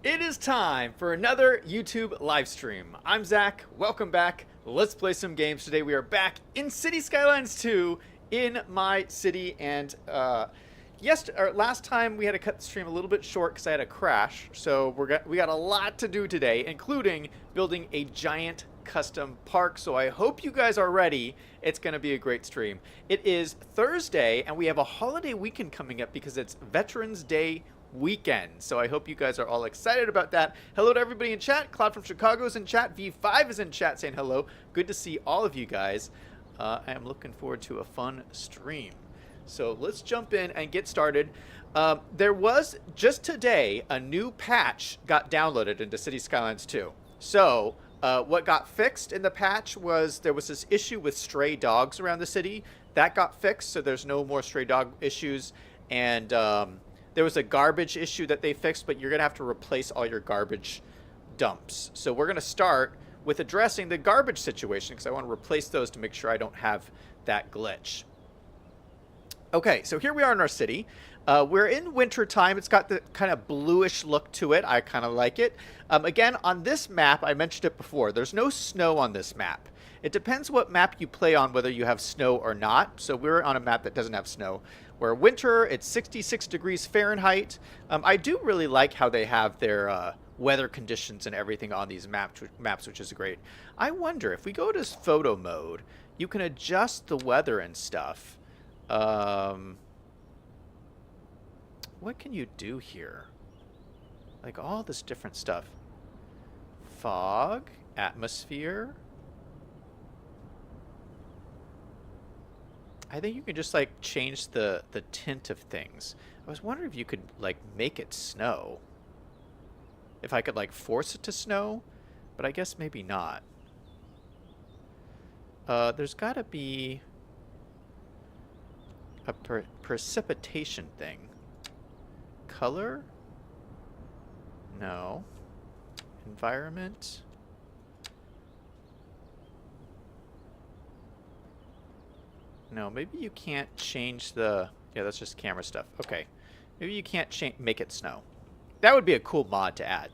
It is time for another YouTube live stream. I'm Zach. Welcome back. Let's play some games today. We are back in City Skylines 2 in my city, and last time we had to cut the stream a little bit short because I had a crash. So we got a lot to do today, including building a giant custom park. So I hope you guys are ready. It's going to be a great stream. It is Thursday, and we have a holiday weekend coming up because it's Veterans Day weekend. So I hope you guys are all excited about that. Hello to everybody in chat. Cloud from Chicago is in chat. V5 is in chat saying hello. Good to see all of you guys. I am looking forward to a fun stream. So let's jump in and get started. There was just today a new patch got downloaded into City Skylines 2. So what got fixed in the patch was there was this issue with stray dogs around the city. That got fixed, so there's no more stray dog issues. And there was a garbage issue that they fixed, but you're going to have to replace all your garbage dumps. So we're going to start with addressing the garbage situation because I want to replace those to make sure I don't have that glitch. Okay, so here we are in our city. We're in winter time. It's got the kind of bluish look to it. I kind of like it. Again, on this map, I mentioned it before, there's no snow on this map. It depends what map you play on, whether you have snow or not. So we're on a map that doesn't have snow. Where winter, it's 66 degrees Fahrenheit. I do really like how they have their weather conditions and everything on these maps, which is great. I wonder, if we go to photo mode, you can adjust the weather and stuff. What can you do here? Like all this different stuff. Fog, atmosphere. I think you can just like change the tint of things. I was wondering if you could like make it snow. If I could like force it to snow, but I guess maybe not. There's got to be a precipitation thing. Color? No. Environment? No, maybe you can't change the... Yeah, that's just camera stuff. Okay. Maybe you can't make it snow. That would be a cool mod to add.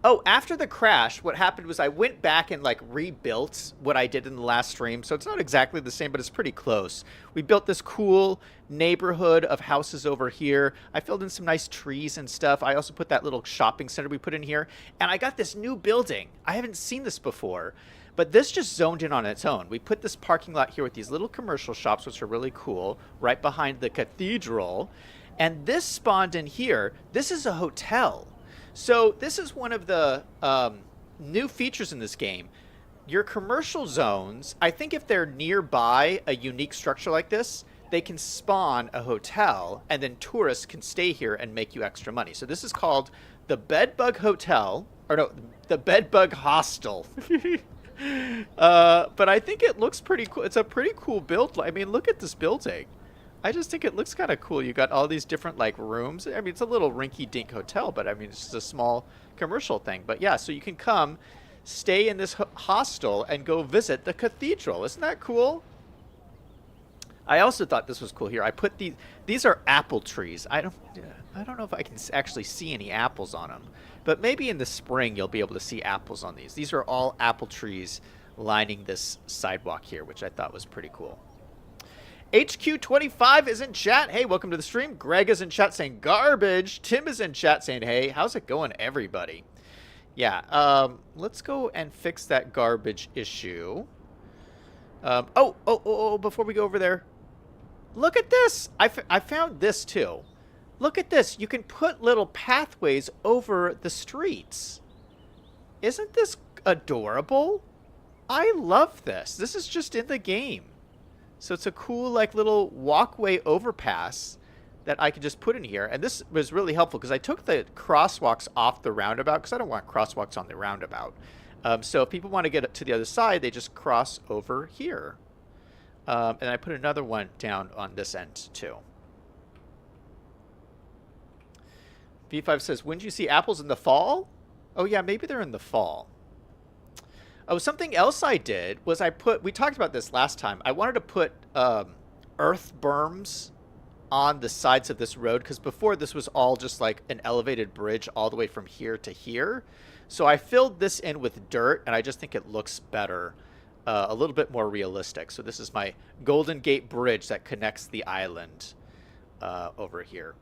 Oh, after the crash, what happened was I went back and like rebuilt what I did in the last stream. So it's not exactly the same, but it's pretty close. We built this cool neighborhood of houses over here. I filled in some nice trees and stuff. I also put that little shopping center we put in here. And I got this new building. I haven't seen this before. But this just zoned in on its own. We put this parking lot here with these little commercial shops, which are really cool, right behind the cathedral. And this spawned in here. This is a hotel. So this is one of the new features in this game. Your commercial zones, I think if they're nearby a unique structure like this, they can spawn a hotel, and then tourists can stay here and make you extra money. So this is called the Bedbug Hotel, or no, the Bedbug Hostel. But I think it looks pretty cool. It's a pretty cool build. I mean, look at this building. I just think it looks kind of cool. You got all these different like rooms. I mean, it's a little rinky-dink hotel, but I mean, it's just a small commercial thing. But yeah, so you can come, stay in this hostel, and go visit the cathedral. Isn't that cool? I also thought this was cool here. I put these are apple trees. I don't know if I can actually see any apples on them, but maybe in the spring you'll be able to see apples on these. These are all apple trees lining this sidewalk here, which I thought was pretty cool. HQ25 is in chat. Hey, welcome to the stream. Greg is in chat saying garbage. Tim is in chat saying, hey, how's it going, everybody? Yeah, let's go and fix that garbage issue. Before we go over there, look at this. I found this too. Look at this. You can put little pathways over the streets. Isn't this adorable? I love this. This is just in the game. So it's a cool like little walkway overpass that I can just put in here. And this was really helpful because I took the crosswalks off the roundabout because I don't want crosswalks on the roundabout. So if people want to get to the other side, they just cross over here. And I put another one down on this end too. V5 says, when do you see apples in the fall? Oh yeah, maybe they're in the fall. Oh, something else I did was we talked about this last time. I wanted to put earth berms on the sides of this road, because before this was all just like an elevated bridge all the way from here to here. So I filled this in with dirt, and I just think it looks better, a little bit more realistic. So this is my Golden Gate Bridge that connects the island over here.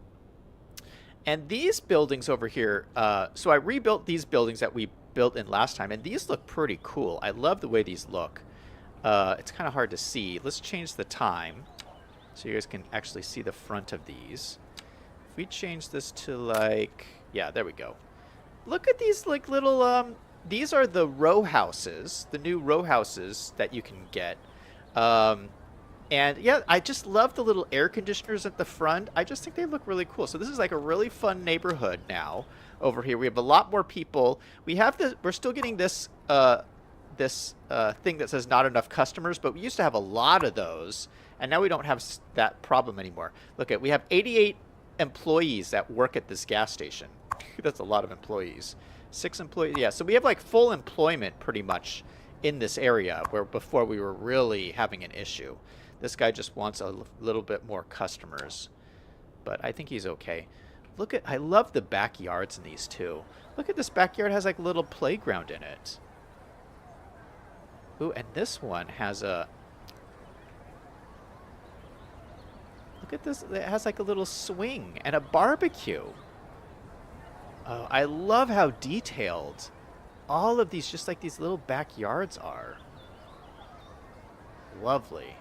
And these buildings over here, so I rebuilt these buildings that we built in last time, and these look pretty cool. I love the way these look. It's kind of hard to see. Let's change the time so you guys can actually see the front of these. If we change this to like, yeah, there we go. Look at these like little, these are the row houses, the new row houses that you can get. And yeah, I just love the little air conditioners at the front. I just think they look really cool. So this is like a really fun neighborhood now over here. We have a lot more people. We have the, we're still getting this, thing that says not enough customers, but we used to have a lot of those, and now we don't have that problem anymore. Look at, we have 88 employees that work at this gas station. That's a lot of employees. 6 employees, yeah. So we have like full employment pretty much in this area, where before we were really having an issue. This guy just wants a little bit more customers, but I think he's okay. Look at, I love the backyards in these too. Look at this backyard, has like a little playground in it. Ooh, and this one has a, look at this, it has like a little swing and a barbecue. Oh, I love how detailed all of these, just like these little backyards are. Lovely.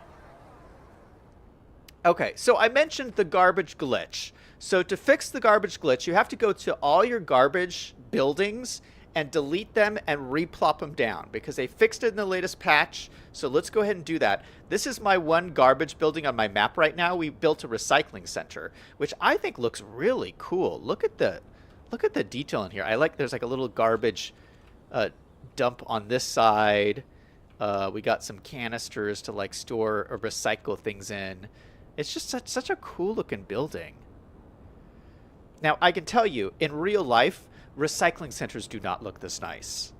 Okay, so I mentioned the garbage glitch. So to fix the garbage glitch, you have to go to all your garbage buildings and delete them and replop them down, because they fixed it in the latest patch. So let's go ahead and do that. This is my one garbage building on my map right now. We built a recycling center, which I think looks really cool. Look at the detail in here. I like, there's like a little garbage dump on this side. We got some canisters to like store or recycle things in. It's just such a cool looking building. Now, I can tell you, in real life, recycling centers do not look this nice.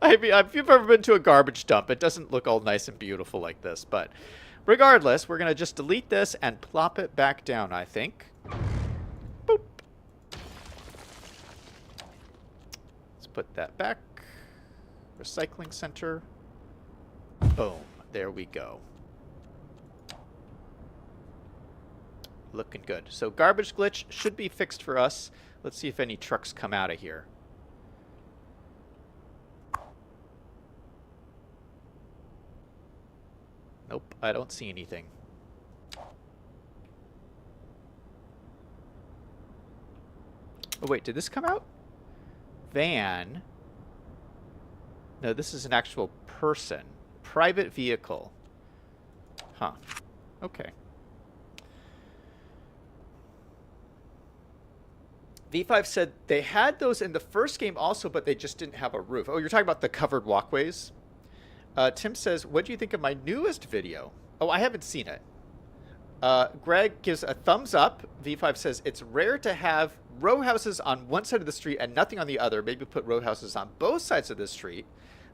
I mean, if you've ever been to a garbage dump, it doesn't look all nice and beautiful like this. But regardless, we're going to just delete this and plop it back down, I think. Boop. Let's put that back. Recycling center. Boom. There we go. Looking good. So garbage glitch should be fixed for us. Let's see if any trucks come out of here. Nope, I don't see anything. Oh wait, did this come out? Van. No, this is an actual person. Private vehicle. Huh. Okay. V5 said they had those in the first game also, but they just didn't have a roof. Oh, you're talking about the covered walkways? Tim says, what do you think of my newest video? Oh, I haven't seen it. Greg gives a thumbs up. V5 says, it's rare to have row houses on one side of the street and nothing on the other. Maybe put row houses on both sides of the street.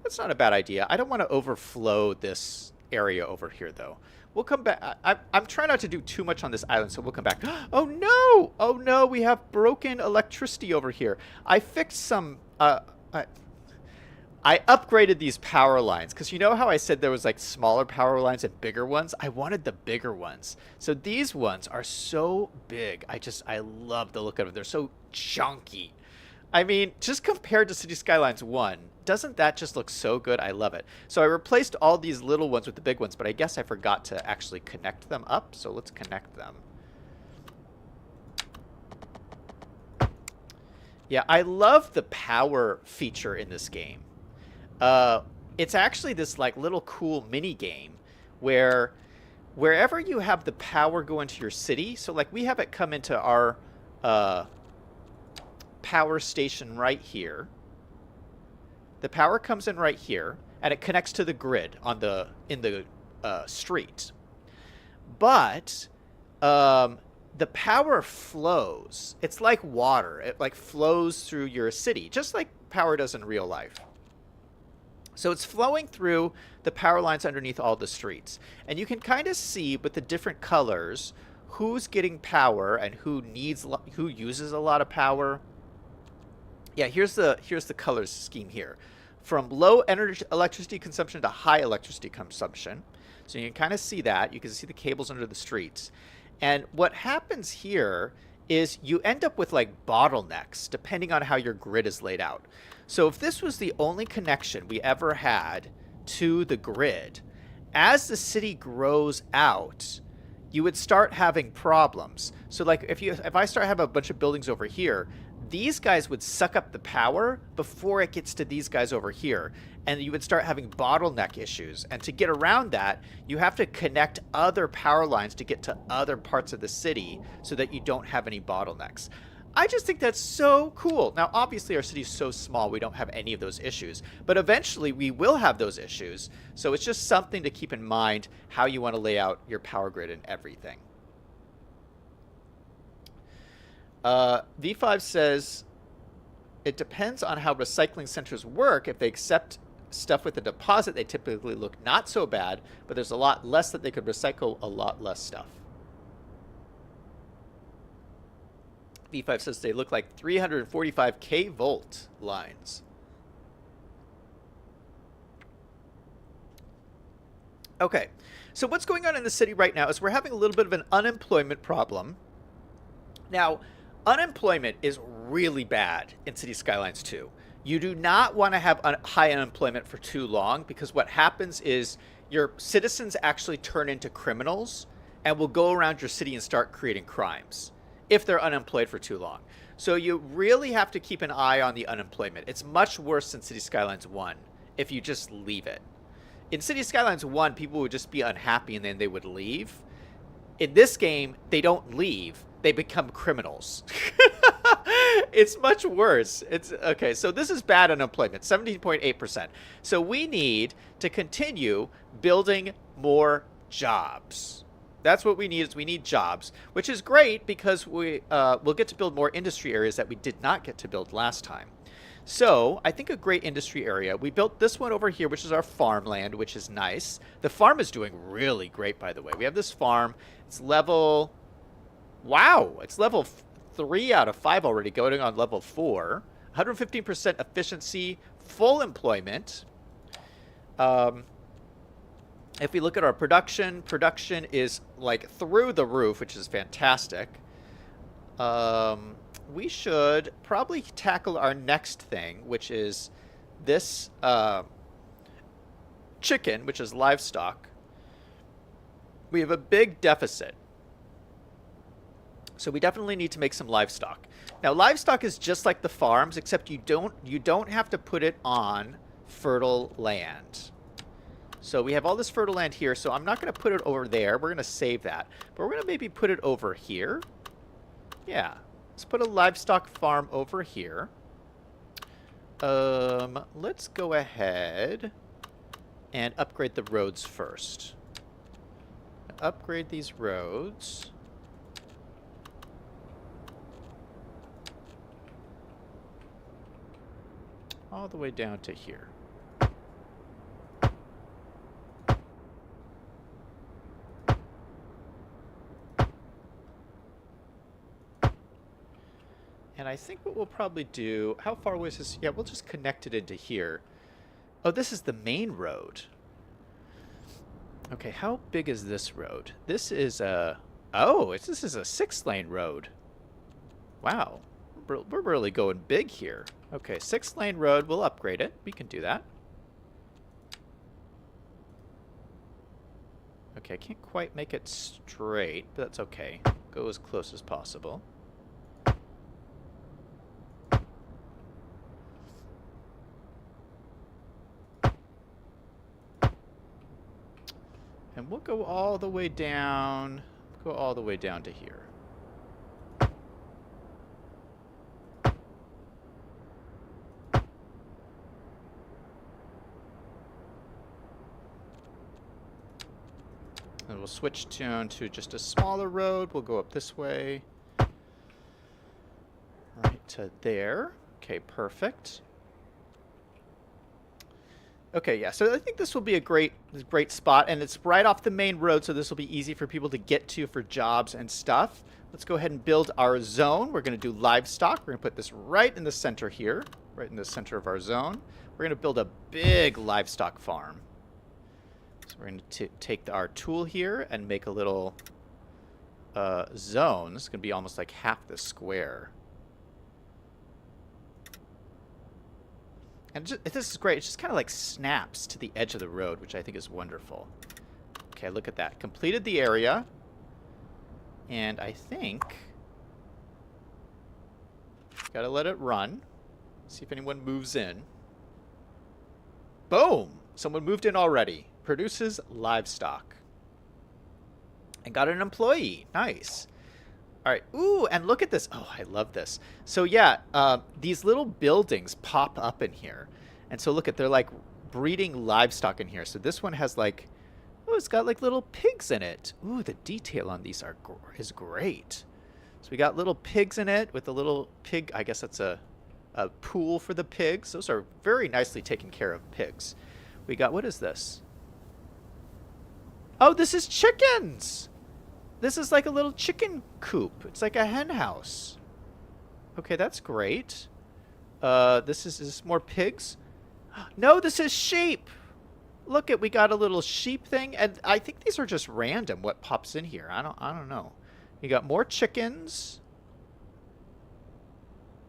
That's not a bad idea. I don't want to overflow this area over here, though. We'll come back. I'm trying not to do too much on this island, so we'll come back. Oh, no! Oh, no, we have broken electricity over here. I fixed some... I upgraded these power lines, because you know how I said there was like smaller power lines and bigger ones? I wanted the bigger ones. So these ones are so big. I love the look of them. They're so chunky. I mean, just compared to City Skylines 1, doesn't that just look so good? I love it. So I replaced all these little ones with the big ones, but I guess I forgot to actually connect them up. So let's connect them. Yeah, I love the power feature in this game. It's actually this like little cool mini game where wherever you have the power go into your city, so like we have it come into our power station right here. The power comes in right here and it connects to the grid on the street. But the power flows. It's like water. It like flows through your city, just like power does in real life. So it's flowing through the power lines underneath all the streets. And you can kind of see with the different colors who's getting power and who uses a lot of power. Yeah, here's the colors scheme here. From low energy electricity consumption to high electricity consumption. So you can kind of see that. You can see the cables under the streets. And what happens here is you end up with like bottlenecks depending on how your grid is laid out. So if this was the only connection we ever had to the grid, as the city grows out, you would start having problems. So like if I start having a bunch of buildings over here, these guys would suck up the power before it gets to these guys over here. And you would start having bottleneck issues. And to get around that, you have to connect other power lines to get to other parts of the city so that you don't have any bottlenecks. I just think that's so cool. Now, obviously, our city is so small, we don't have any of those issues. But eventually, we will have those issues. So it's just something to keep in mind how you want to lay out your power grid and everything. V5 says, it depends on how recycling centers work. If they accept stuff with a deposit, they typically look not so bad, but there's a lot less that they could recycle, a lot less stuff. V5 says they look like 345 kV lines. Okay, so what's going on in the city right now is we're having a little bit of an unemployment problem. Now, unemployment is really bad in City Skylines 2. You do not want to have high unemployment for too long, because what happens is your citizens actually turn into criminals and will go around your city and start creating crimes if they're unemployed for too long. So you really have to keep an eye on the unemployment. It's much worse than City Skylines 1 if you just leave it. In City Skylines 1, people would just be unhappy and then they would leave. In this game, they don't leave. They become criminals. It's much worse. It's okay. So this is bad unemployment, 17.8%. So we need to continue building more jobs. That's what we need. Is we need jobs, which is great because we'll get to build more industry areas that we did not get to build last time. So I think a great industry area, we built this one over here, which is our farmland, which is nice. The farm is doing really great, by the way. We have this farm. It's level, wow, it's level 3 out of 5 already, going on level 4. 115% efficiency, full employment. If we look at our production production is like through the roof, which is fantastic. We should probably tackle our next thing, which is this chicken, which is livestock. We have a big deficit. So we definitely need to make some livestock. Now, livestock is just like the farms, except you don't have to put it on fertile land. So we have all this fertile land here, so I'm not going to put it over there. We're going to save that. But we're going to maybe put it over here. Yeah. Let's put a livestock farm over here. Let's go ahead and upgrade the roads first. Upgrade these roads. All the way down to here. And I think what we'll probably do, how far away is this? Yeah, we'll just connect it into here. Oh, this is the main road. Okay, how big is this road? This is a, this is a 6-lane road. Wow, we're really going big here. Okay, 6-lane road, we'll upgrade it. We can do that. Okay, I can't quite make it straight, but that's okay. Go as close as possible. And we'll go all the way down, to here. And we'll switch down to just a smaller road. We'll go up this way. Right to there. Okay, perfect. Okay, yeah. So I think this will be a great spot, and it's right off the main road, so this will be easy for people to get to for jobs and stuff. Let's go ahead and build our zone. We're going to do livestock. We're going to put this right in the center here, right in the center of our zone. We're going to build a big livestock farm. So we're going to take our tool here and make a little zone. This is going to be almost like half the square. And this is great. It just kind of like snaps to the edge of the road, which I think is wonderful. Okay, look at that. Completed the area. And I think... gotta let it run. See if anyone moves in. Boom! Someone moved in already. Produces livestock. And got an employee. Nice. All right. Ooh, and look at this. Oh, I love this. So yeah, these little buildings pop up in here. And so look at, they're like breeding livestock in here. So this one has like, oh, it's got like little pigs in it. Ooh, the detail on these is great. So we got little pigs in it with a little pig. I guess that's a pool for the pigs. Those are very nicely taken care of pigs. We got, what is this? Oh, this is chickens. This is like a little chicken coop. It's like a hen house. Okay, that's great. Is this more pigs? No, this is sheep. Look we got a little sheep thing, and I think these are just random what pops in here. I don't know. You got more chickens.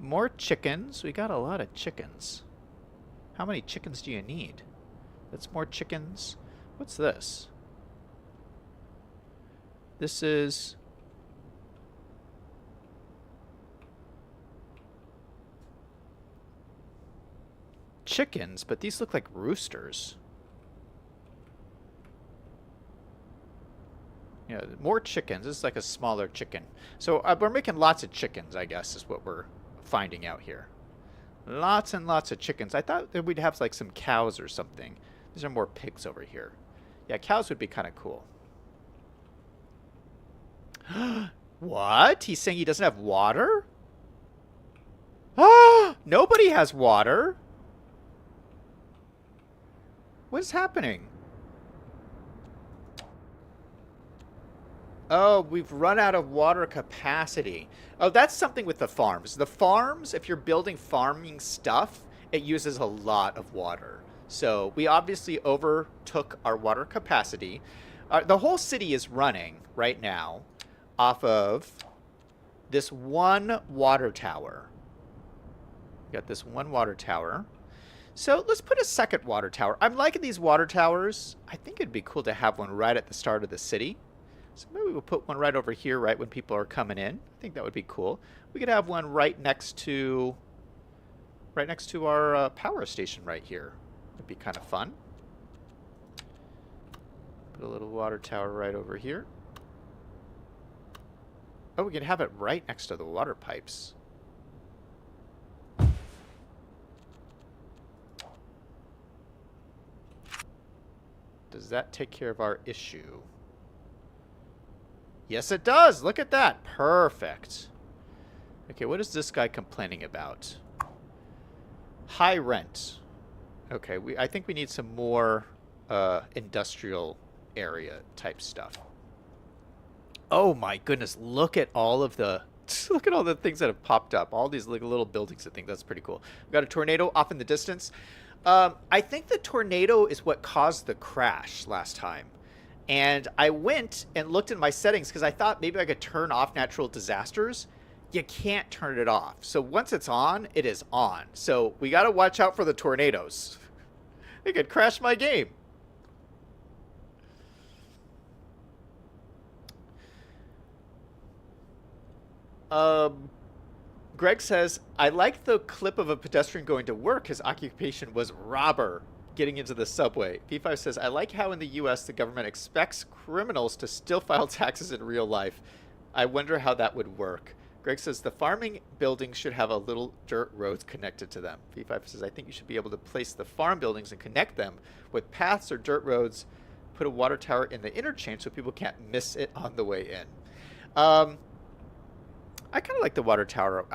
More chickens. We got a lot of chickens. How many chickens do you need? That's more chickens. What's this? This is... chickens, but these look like roosters. Yeah, more chickens. This is like a smaller chicken. So we're making lots of chickens, I guess, is what we're finding out here. Lots and lots of chickens. I thought that we'd have like some cows or something. These are more pigs over here. Yeah, cows would be kind of cool. What? He's saying he doesn't have water? Ah! Nobody has water. What is happening? Oh, we've run out of water capacity. Oh, that's something with the farms. The farms, if you're building farming stuff, it uses a lot of water. So we obviously overtook our water capacity. The whole city is running right now off of this one water tower. We got this one water tower. So let's put a second water tower. I'm liking these water towers. I think it'd be cool to have one right at the start of the city. So maybe we'll put one right over here, right when people are coming in. I think that would be cool. We could have one right next to our power station right here. It'd be kind of fun. Put a little water tower right over here. Oh, we can have it right next to the water pipes. Does that take care of our issue? Yes, it does. Look at that. Perfect. Okay, what is this guy complaining about? High rent. Okay, I think we need some more industrial area type stuff. Oh my goodness, look at all of the things that have popped up. All these little buildings. I think that's pretty cool. We've got a tornado off in the distance. I think the tornado is what caused the crash last time. And I went and looked at my settings because I thought maybe I could turn off natural disasters. You can't turn it off. So once it's on, it is on. So we got to watch out for the tornadoes. They could crash my game. Greg says, I like the clip of a pedestrian going to work. His occupation was robber getting into the subway. P5 says, I like how in the U.S. the government expects criminals to still file taxes in real life. I wonder how that would work. Greg says, the farming buildings should have a little dirt roads connected to them. P5 says, I think you should be able to place the farm buildings and connect them with paths or dirt roads. Put a water tower in the interchange so people can't miss it on the way in. I kind of like the water tower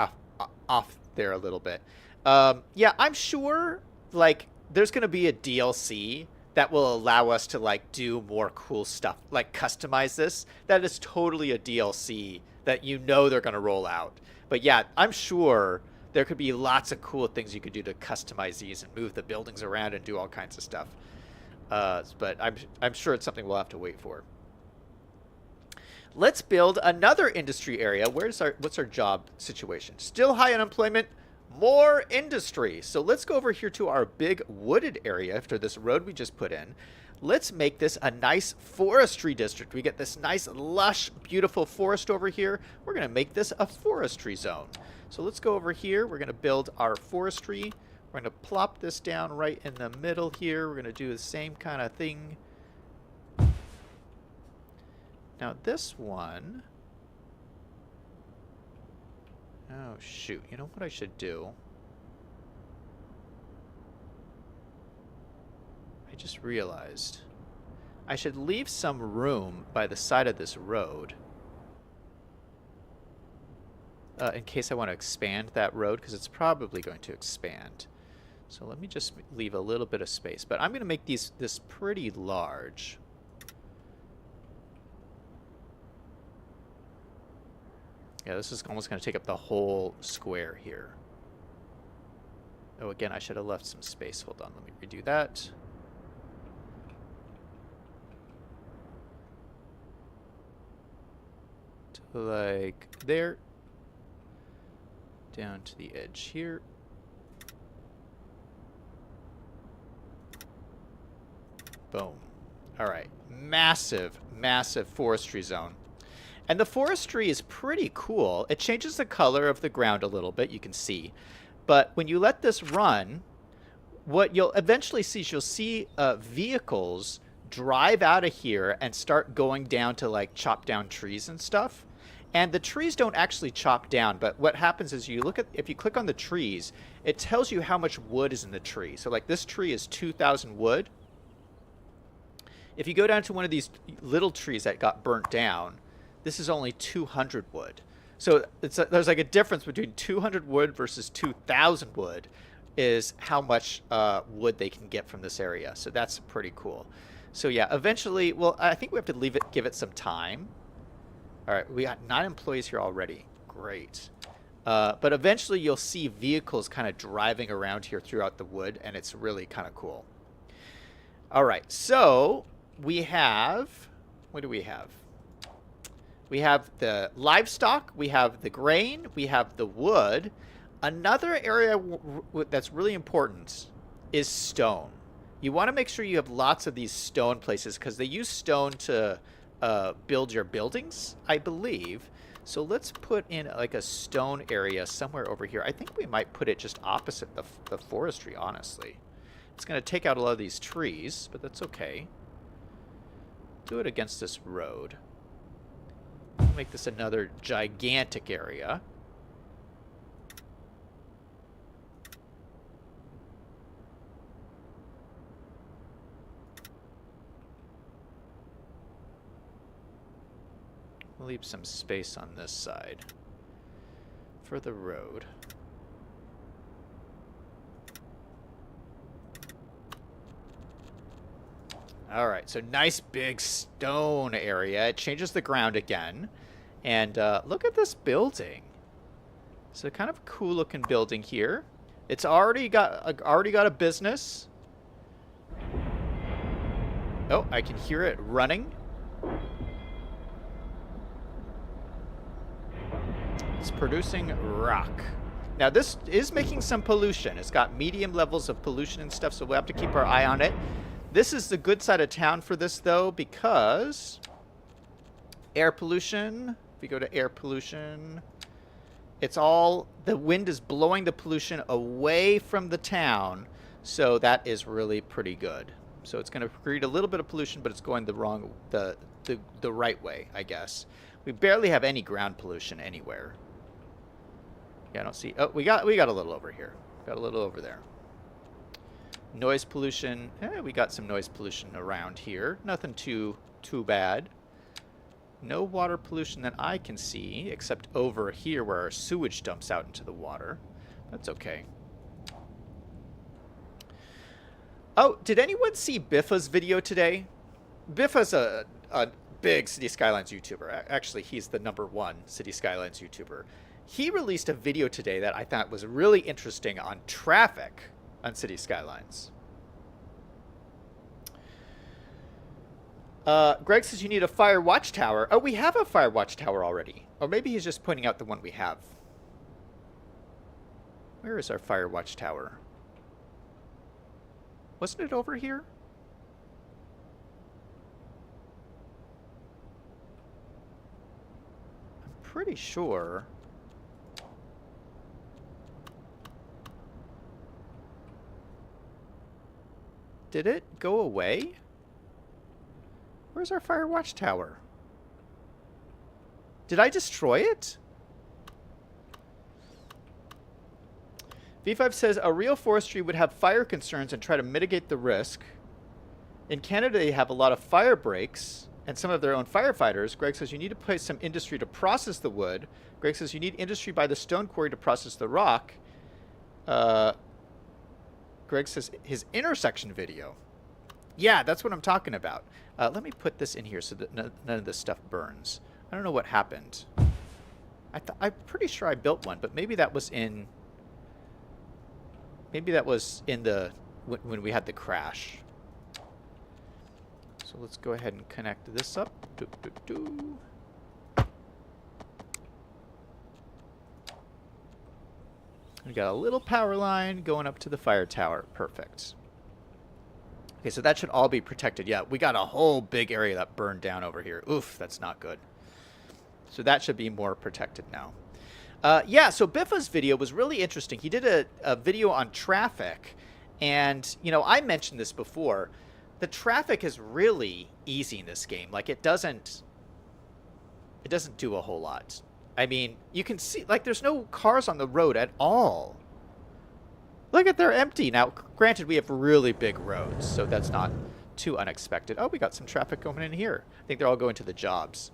off there a little bit. Yeah, I'm sure, like, there's going to be a DLC that will allow us to like do more cool stuff, like customize this. That is totally a DLC that you know they're going to roll out. But yeah, I'm sure there could be lots of cool things you could do to customize these and move the buildings around and do all kinds of stuff. But I'm sure it's something we'll have to wait for. Let's build another industry area. What's our job situation? Still high unemployment, more industry. So let's go over here to our big wooded area after this road we just put in. Let's make this a nice forestry district. We get this nice, lush, beautiful forest over here. We're going to make this a forestry zone. So let's go over here. We're going to build our forestry. We're going to plop this down right in the middle here. We're going to do the same kind of thing. Now this one... Oh, shoot. You know what I should do? I just realized I should leave some room by the side of this road in case I want to expand that road, because it's probably going to expand. So let me just leave a little bit of space. But I'm going to make this pretty large. Yeah, this is almost going to take up the whole square here. Oh, again, I should have left some space. Hold on, let me redo that. To like there. Down to the edge here. Boom. All right. Massive, massive forestry zone. And the forestry is pretty cool. It changes the color of the ground a little bit, you can see. But when you let this run, what you'll eventually see is you'll see vehicles drive out of here and start going down to like chop down trees and stuff. And the trees don't actually chop down, but what happens is if you click on the trees, it tells you how much wood is in the tree. So like this tree is 2,000 wood. If you go down to one of these little trees that got burnt down, this is only 200 wood. So there's like a difference between 200 wood versus 2,000 wood is how much wood they can get from this area. So that's pretty cool. So yeah, eventually, well, I think we have to give it some time. All right, we got 9 employees here already. Great. But eventually you'll see vehicles kind of driving around here throughout the wood, and it's really kind of cool. All right, so we have, what do we have? We have the livestock, we have the grain, we have the wood. Another area that's really important is stone. You want to make sure you have lots of these stone places because they use stone to build your buildings, I believe. So let's put in like a stone area somewhere over here. I think we might put it just opposite the forestry, honestly. It's going to take out a lot of these trees, but that's okay. Do it against this road. We'll make this another gigantic area. We'll leave some space on this side for the road. All right, so nice big stone area. It changes the ground again. And look at this building. It's a kind of cool looking building here. It's already got a business. Oh, I can hear it running. It's producing rock. Now this is making some pollution. It's got medium levels of pollution and stuff, so we'll have to keep our eye on it. This is the good side of town for this, though, because air pollution, if we go to air pollution, it's all, the wind is blowing the pollution away from the town, so that is really pretty good. So it's going to create a little bit of pollution, but it's going the right way, I guess. We barely have any ground pollution anywhere. Yeah, I don't see, oh, we got a little over here. Got a little over there. Noise pollution, we got some noise pollution around here. Nothing too bad. No water pollution that I can see, except over here where our sewage dumps out into the water. That's okay. Oh, did anyone see Biffa's video today? Biffa's a big City Skylines YouTuber. Actually, he's the #1 City Skylines YouTuber. He released a video today that I thought was really interesting on traffic on City Skylines. Greg says you need a fire watchtower. Oh, we have a fire watchtower already. Or maybe he's just pointing out the one we have. Where is our fire watchtower? Wasn't it over here? I'm pretty sure. Did it go away? Where's our fire watchtower? Did I destroy it? V5 says a real forestry would have fire concerns and try to mitigate the risk. In Canada, they have a lot of fire breaks and some of their own firefighters. Greg says you need to place some industry to process the wood. Greg says you need industry by the stone quarry to process the rock. Greg says his intersection video. Yeah, that's what I'm talking about. Let me put this in here so that none of this stuff burns. I don't know what happened. I'm pretty sure I built one, but maybe that was in... Maybe that was in the... when we had the crash. So let's go ahead and connect this up. We got a little power line going up to the fire tower. Perfect. Okay, so that should all be protected. Yeah, we got a whole big area that burned down over here. Oof, that's not good. So that should be more protected now. Yeah, so Biffa's video was really interesting. He did a video on traffic. And, you know, I mentioned this before. The traffic is really easy in this game. Like, it doesn't do a whole lot. I mean, you can see, like, there's no cars on the road at all. Look at, they're empty. Now, granted, we have really big roads, so that's not too unexpected. Oh, we got some traffic going in here. I think they're all going to the jobs.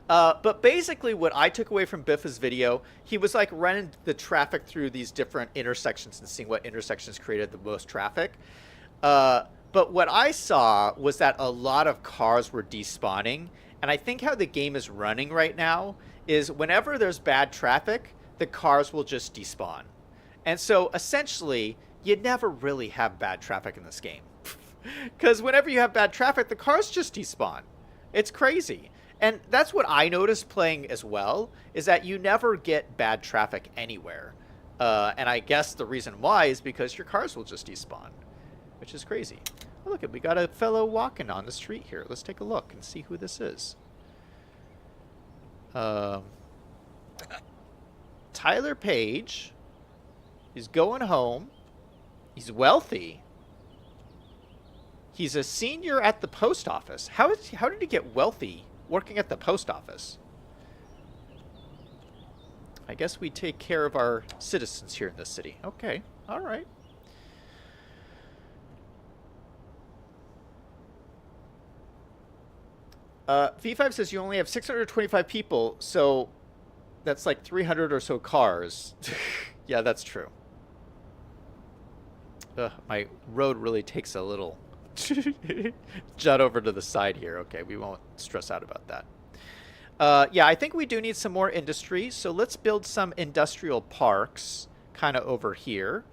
But basically what I took away from Biffa's video, he was like running the traffic through these different intersections and seeing what intersections created the most traffic. But what I saw was that a lot of cars were despawning. And I think how the game is running right now is whenever there's bad traffic, the cars will just despawn. And so essentially, you never really have bad traffic in this game. Because whenever you have bad traffic, the cars just despawn. It's crazy. And that's what I noticed playing as well, is that you never get bad traffic anywhere. And I guess the reason why is because your cars will just despawn, which is crazy. Oh, look, we got a fellow walking on the street here. Let's take a look and see who this is. Tyler Page. He's going home. He's wealthy. He's a senior at the post office. How did he get wealthy working at the post office? I guess we take care of our citizens here in this city. Okay, all right. V5 says you only have 625 people, so that's like 300 or so cars. Yeah, that's true. My road really takes a little jut over to the side here. Okay, we won't stress out about that. Yeah, I think we do need some more industry, so let's build some industrial parks kind of over here.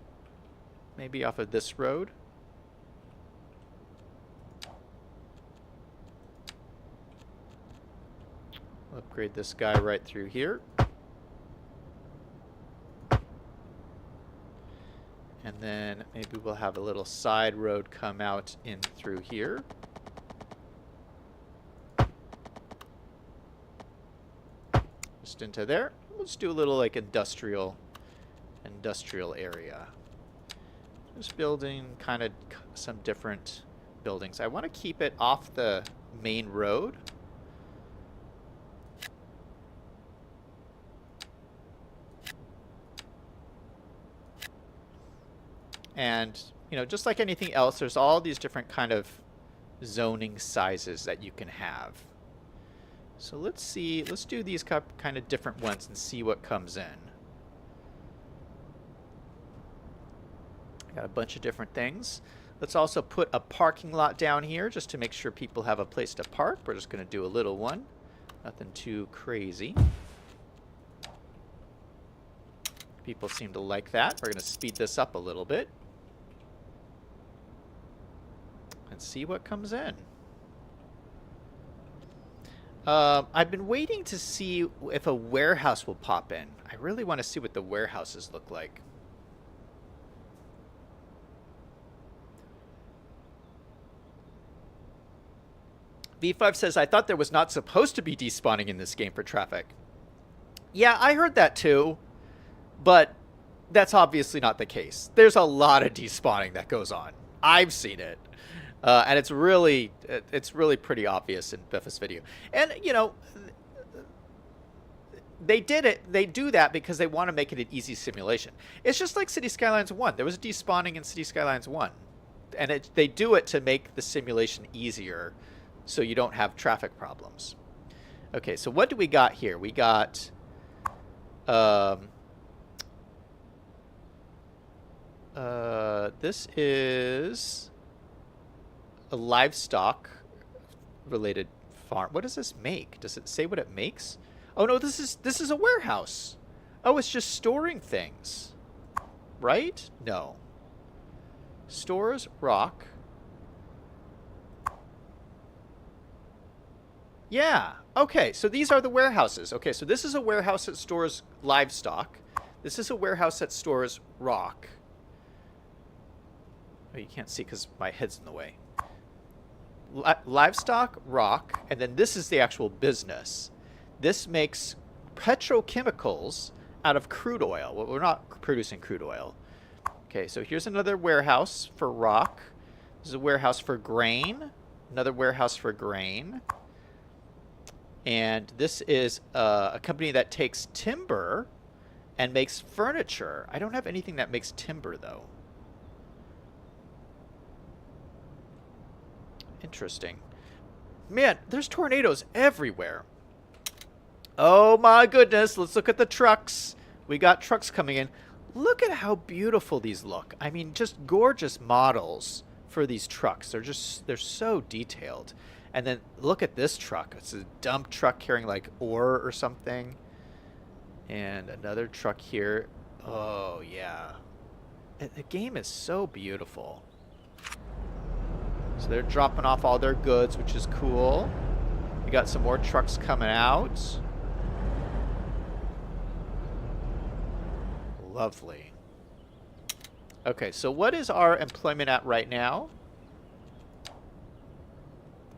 Maybe off of this road. Upgrade this guy right through here. And then maybe we'll have a little side road come out in through here. Just into there. Let's do a little like industrial area. Just building kind of some different buildings. I want to keep it off the main road. And, you know, just like anything else, there's all these different kind of zoning sizes that you can have. So let's see, let's do these kind of different ones and see what comes in. Got a bunch of different things. Let's also put a parking lot down here just to make sure people have a place to park. We're just going to do a little one. Nothing too crazy. People seem to like that. We're going to speed this up a little bit. And see what comes in. I've been waiting to see if a warehouse will pop in. I really want to see what the warehouses look like. V5 says, I thought there was not supposed to be despawning in this game for traffic. Yeah, I heard that too, but that's obviously not the case. There's a lot of despawning that goes on. I've seen it. And it's really pretty obvious in Biff's video. And, you know, they do that because they want to make it an easy simulation. It's just like City Skylines 1. There was despawning in City Skylines 1. And they do it to make the simulation easier so you don't have traffic problems. Okay, so what do we got here? We got this is a livestock related farm. What does this make? Does it say what it makes? Oh no, this is a warehouse. Oh, it's just storing things. Right? No. Stores rock. Yeah. Okay, so these are the warehouses. Okay, so this is a warehouse that stores livestock. This is a warehouse that stores rock. Oh, you can't see because my head's in the way. Livestock, rock, and then this is the actual business. This makes petrochemicals out of crude oil. Well, we're not producing crude oil. Okay, so here's another warehouse for rock. This is a warehouse for grain. Another warehouse for grain. And this is a company that takes timber and makes furniture. I don't have anything that makes timber, though. Interesting. Man, there's tornadoes everywhere. Oh my goodness, let's look at the trucks. We got trucks coming in. Look at how beautiful these look. I mean, just gorgeous models for these trucks. They're so detailed. And then look at this truck. It's a dump truck carrying like ore or something. And another truck here. Oh, yeah. The game is so beautiful. So they're dropping off all their goods, which is cool. We got some more trucks coming out. Lovely. Okay, so what is our employment at right now?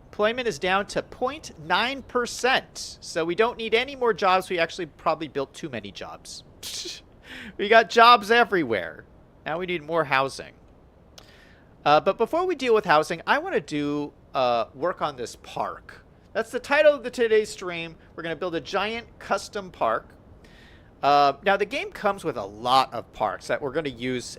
Employment is down to 0.9%. So we don't need any more jobs. We actually probably built too many jobs. We got jobs everywhere. Now we need more housing. But before we deal with housing, I want to do work on this park. That's the title of today's stream. We're going to build a giant custom park. Now, the game comes with a lot of parks that we're going to use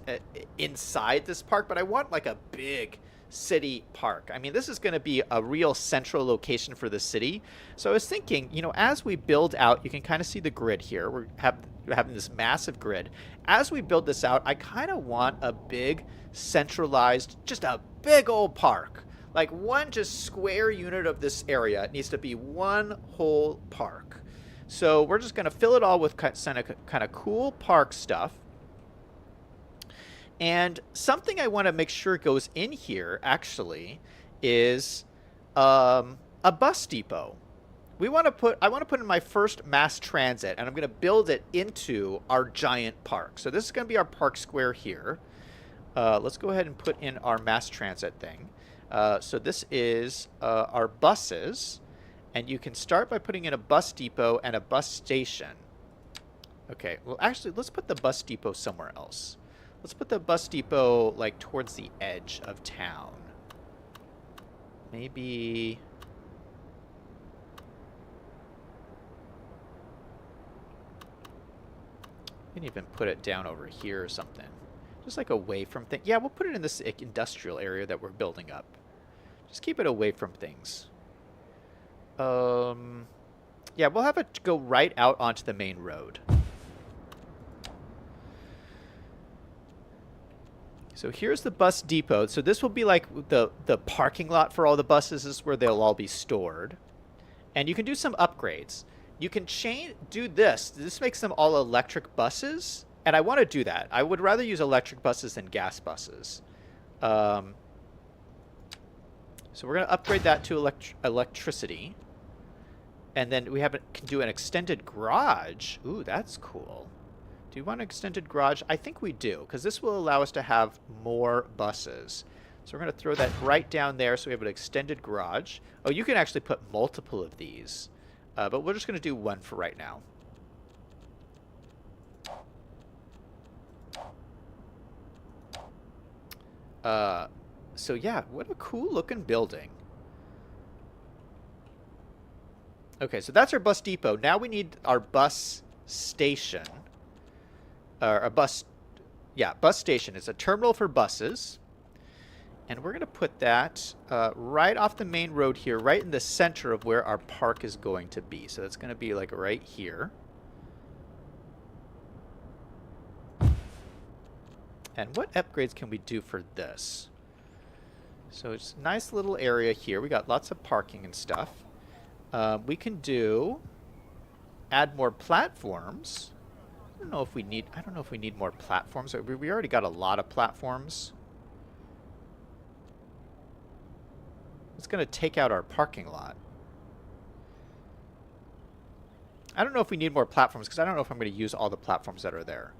inside this park, but I want like a big city park. I mean, this is going to be a real central location for the city. So I was thinking, you know, as we build out, you can kind of see the grid here. We're having this massive grid. As we build this out, I kind of want a big centralized, just a big old park. Like one just square unit of this area. It needs to be one whole park. So we're just going to fill it all with kind of cool park stuff. And something I want to make sure goes in here, actually, is a bus depot. I want to put in my first mass transit, and I'm going to build it into our giant park. So this is going to be our park square here. Let's go ahead and put in our mass transit thing. So this is our buses. And you can start by putting in a bus depot and a bus station. Okay, well, actually, let's put the bus depot somewhere else. Let's put the bus depot, like, towards the edge of town. Maybe... we can even put it down over here or something. Just, like, away from things. Yeah, we'll put it in this industrial area that we're building up. Just keep it away from things. Yeah, we'll have it go right out onto the main road. So here's the bus depot. So this will be like the parking lot for all the buses. This is where they'll all be stored. And you can do some upgrades. You can do this. This makes them all electric buses. And I want to do that. I would rather use electric buses than gas buses. So we're going to upgrade that to electricity. And then we can do an extended garage. Ooh, that's cool. Do you want an extended garage? I think we do, because this will allow us to have more buses. So we're going to throw that right down there so we have an extended garage. Oh, you can actually put multiple of these. But we're just going to do one for right now. So yeah, what a cool looking building. Okay, so that's our bus depot. Now we need our bus station. Bus station. It's a terminal for buses. And we're going to put that right off the main road here, right in the center of where our park is going to be. So that's going to be like right here. And what upgrades can we do for this? So it's a nice little area here. We got lots of parking and stuff. We can add more platforms. I don't know if we need more platforms. We already got a lot of platforms. It's going to take out our parking lot. I don't know if we need more platforms because I don't know if I'm going to use all the platforms that are there.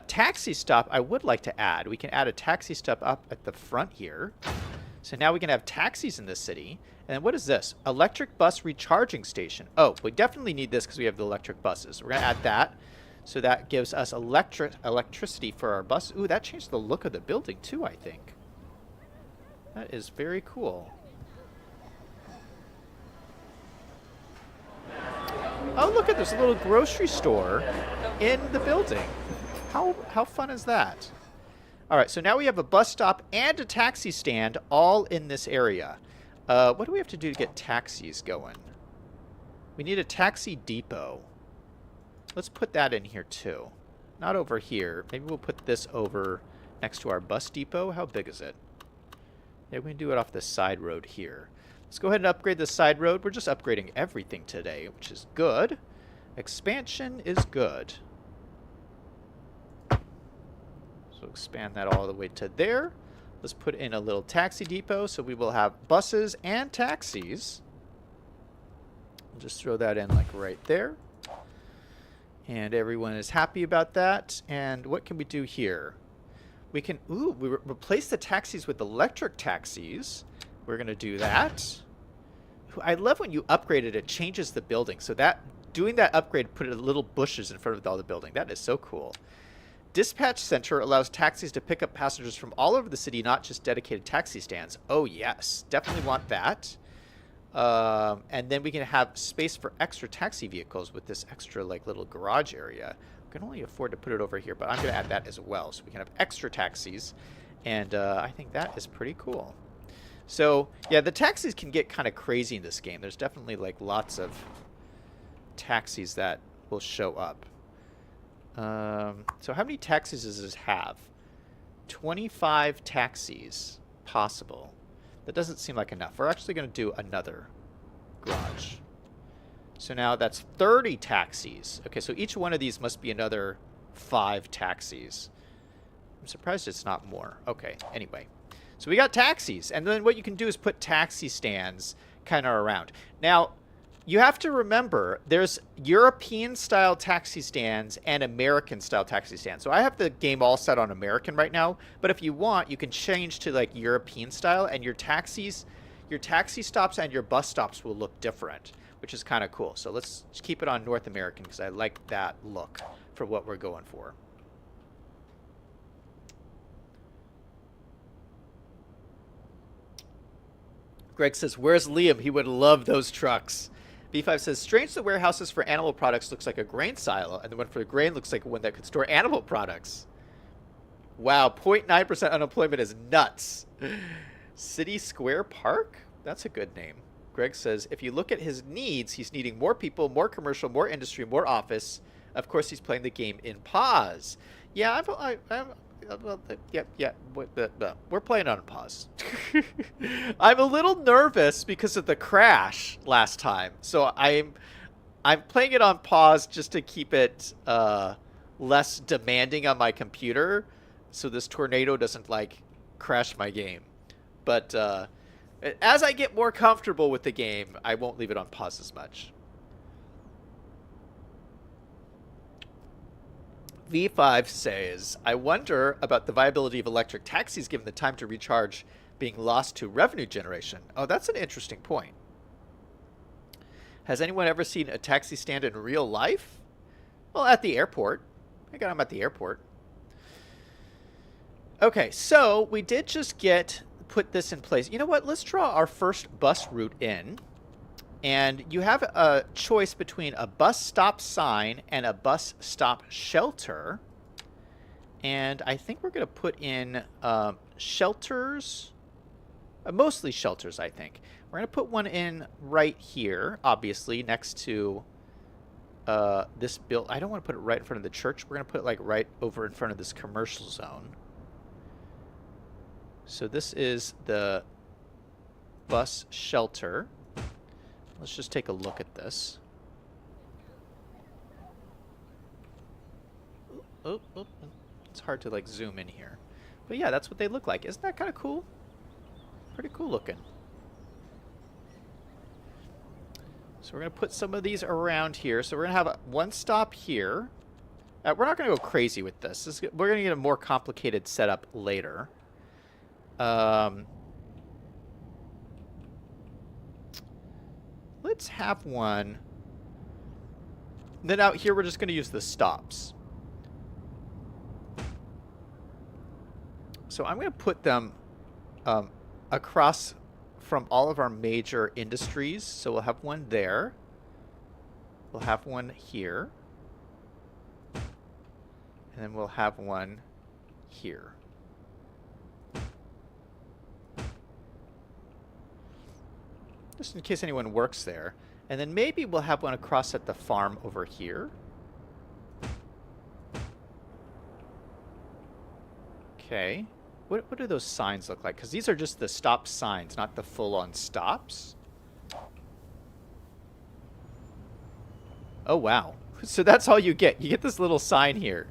Taxi stop I would like to add. We can add a taxi stop up at the front here. So now we can have taxis in the city. And what is this? Electric bus recharging station. Oh, we definitely need this because we have the electric buses. We're going to add that. So that gives us electricity for our bus. Ooh, that changed the look of the building too, I think. That is very cool. Oh, look at this little grocery store in the building. How fun is that? All right, so now we have a bus stop and a taxi stand all in this area. What do we have to do to get taxis going? We need a taxi depot. Let's put that in here too. Not over here. Maybe we'll put this over next to our bus depot. How big is it? Yeah, we can do it off the side road here. Let's go ahead and upgrade the side road. We're just upgrading everything today, which is good. Expansion is good. So expand that all the way to there. Let's put in a little taxi depot so we will have buses and taxis. We'll just throw that in like right there. And everyone is happy about that. And what can we do here? We can, we replace the taxis with electric taxis. We're going to do that. I love when you upgrade it, it changes the building. So doing that upgrade put little bushes in front of all the building. That is so cool. Dispatch center allows taxis to pick up passengers from all over the city, not just dedicated taxi stands. Oh, yes. Definitely want that. And then we can have space for extra taxi vehicles with this extra like little garage area. We can only afford to put it over here, but I'm going to add that as well. So we can have extra taxis. And I think that is pretty cool. So, yeah, the taxis can get kind of crazy in this game. There's definitely like lots of taxis that will show up. So how many taxis does this have? 25 taxis possible. That doesn't seem like enough. We're actually going to do another garage. So now that's 30 taxis. Okay, so each one of these must be another 5 taxis. I'm surprised it's not more. Okay, anyway. So we got taxis. And then what you can do is put taxi stands kind of around. Now, you have to remember, there's European-style taxi stands and American-style taxi stands. So I have the game all set on American right now. But if you want, you can change to like European-style, and your taxi stops and your bus stops will look different, which is kind of cool. So let's keep it on North American because I like that look for what we're going for. Greg says, where's Liam? He would love those trucks. B5 says, strange the warehouses for animal products looks like a grain silo, and the one for the grain looks like one that could store animal products. Wow, 0.9% unemployment is nuts. City Square Park? That's a good name. Greg says, if you look at his needs, he's needing more people, more commercial, more industry, more office. Of course, he's playing the game in pause. Yeah, well, yeah. We're playing on pause. I'm a little nervous because of the crash last time, so I'm playing it on pause just to keep it less demanding on my computer, so this tornado doesn't like crash my game. But as I get more comfortable with the game, I won't leave it on pause as much. V5 says, I wonder about the viability of electric taxis given the time to recharge being lost to revenue generation. Oh, that's an interesting point. Has anyone ever seen a taxi stand in real life? Well, at the airport. I got them at the airport. Okay, so we did just put this in place. You know what? Let's draw our first bus route in. And you have a choice between a bus stop sign and a bus stop shelter. And I think we're going to put in shelters. Mostly shelters, I think. We're going to put one in right here, obviously, next to this build. I don't want to put it right in front of the church. We're going to put it like right over in front of this commercial zone. So this is the bus shelter. Let's just take a look at this. Oh, it's hard to like zoom in here. But yeah, that's what they look like. Isn't that kind of cool? Pretty cool looking. So we're going to put some of these around here. So we're going to have one stop here. We're not going to go crazy with this. We're going to get a more complicated setup later. Let's have one. Then out here, we're just going to use the stops. So I'm going to put them across from all of our major industries. So we'll have one there. We'll have one here. And then we'll have one here. Just in case anyone works there. And then maybe we'll have one across at the farm over here. Okay. What do those signs look like? Because these are just the stop signs, not the full-on stops. Oh, wow. So that's all you get. You get this little sign here.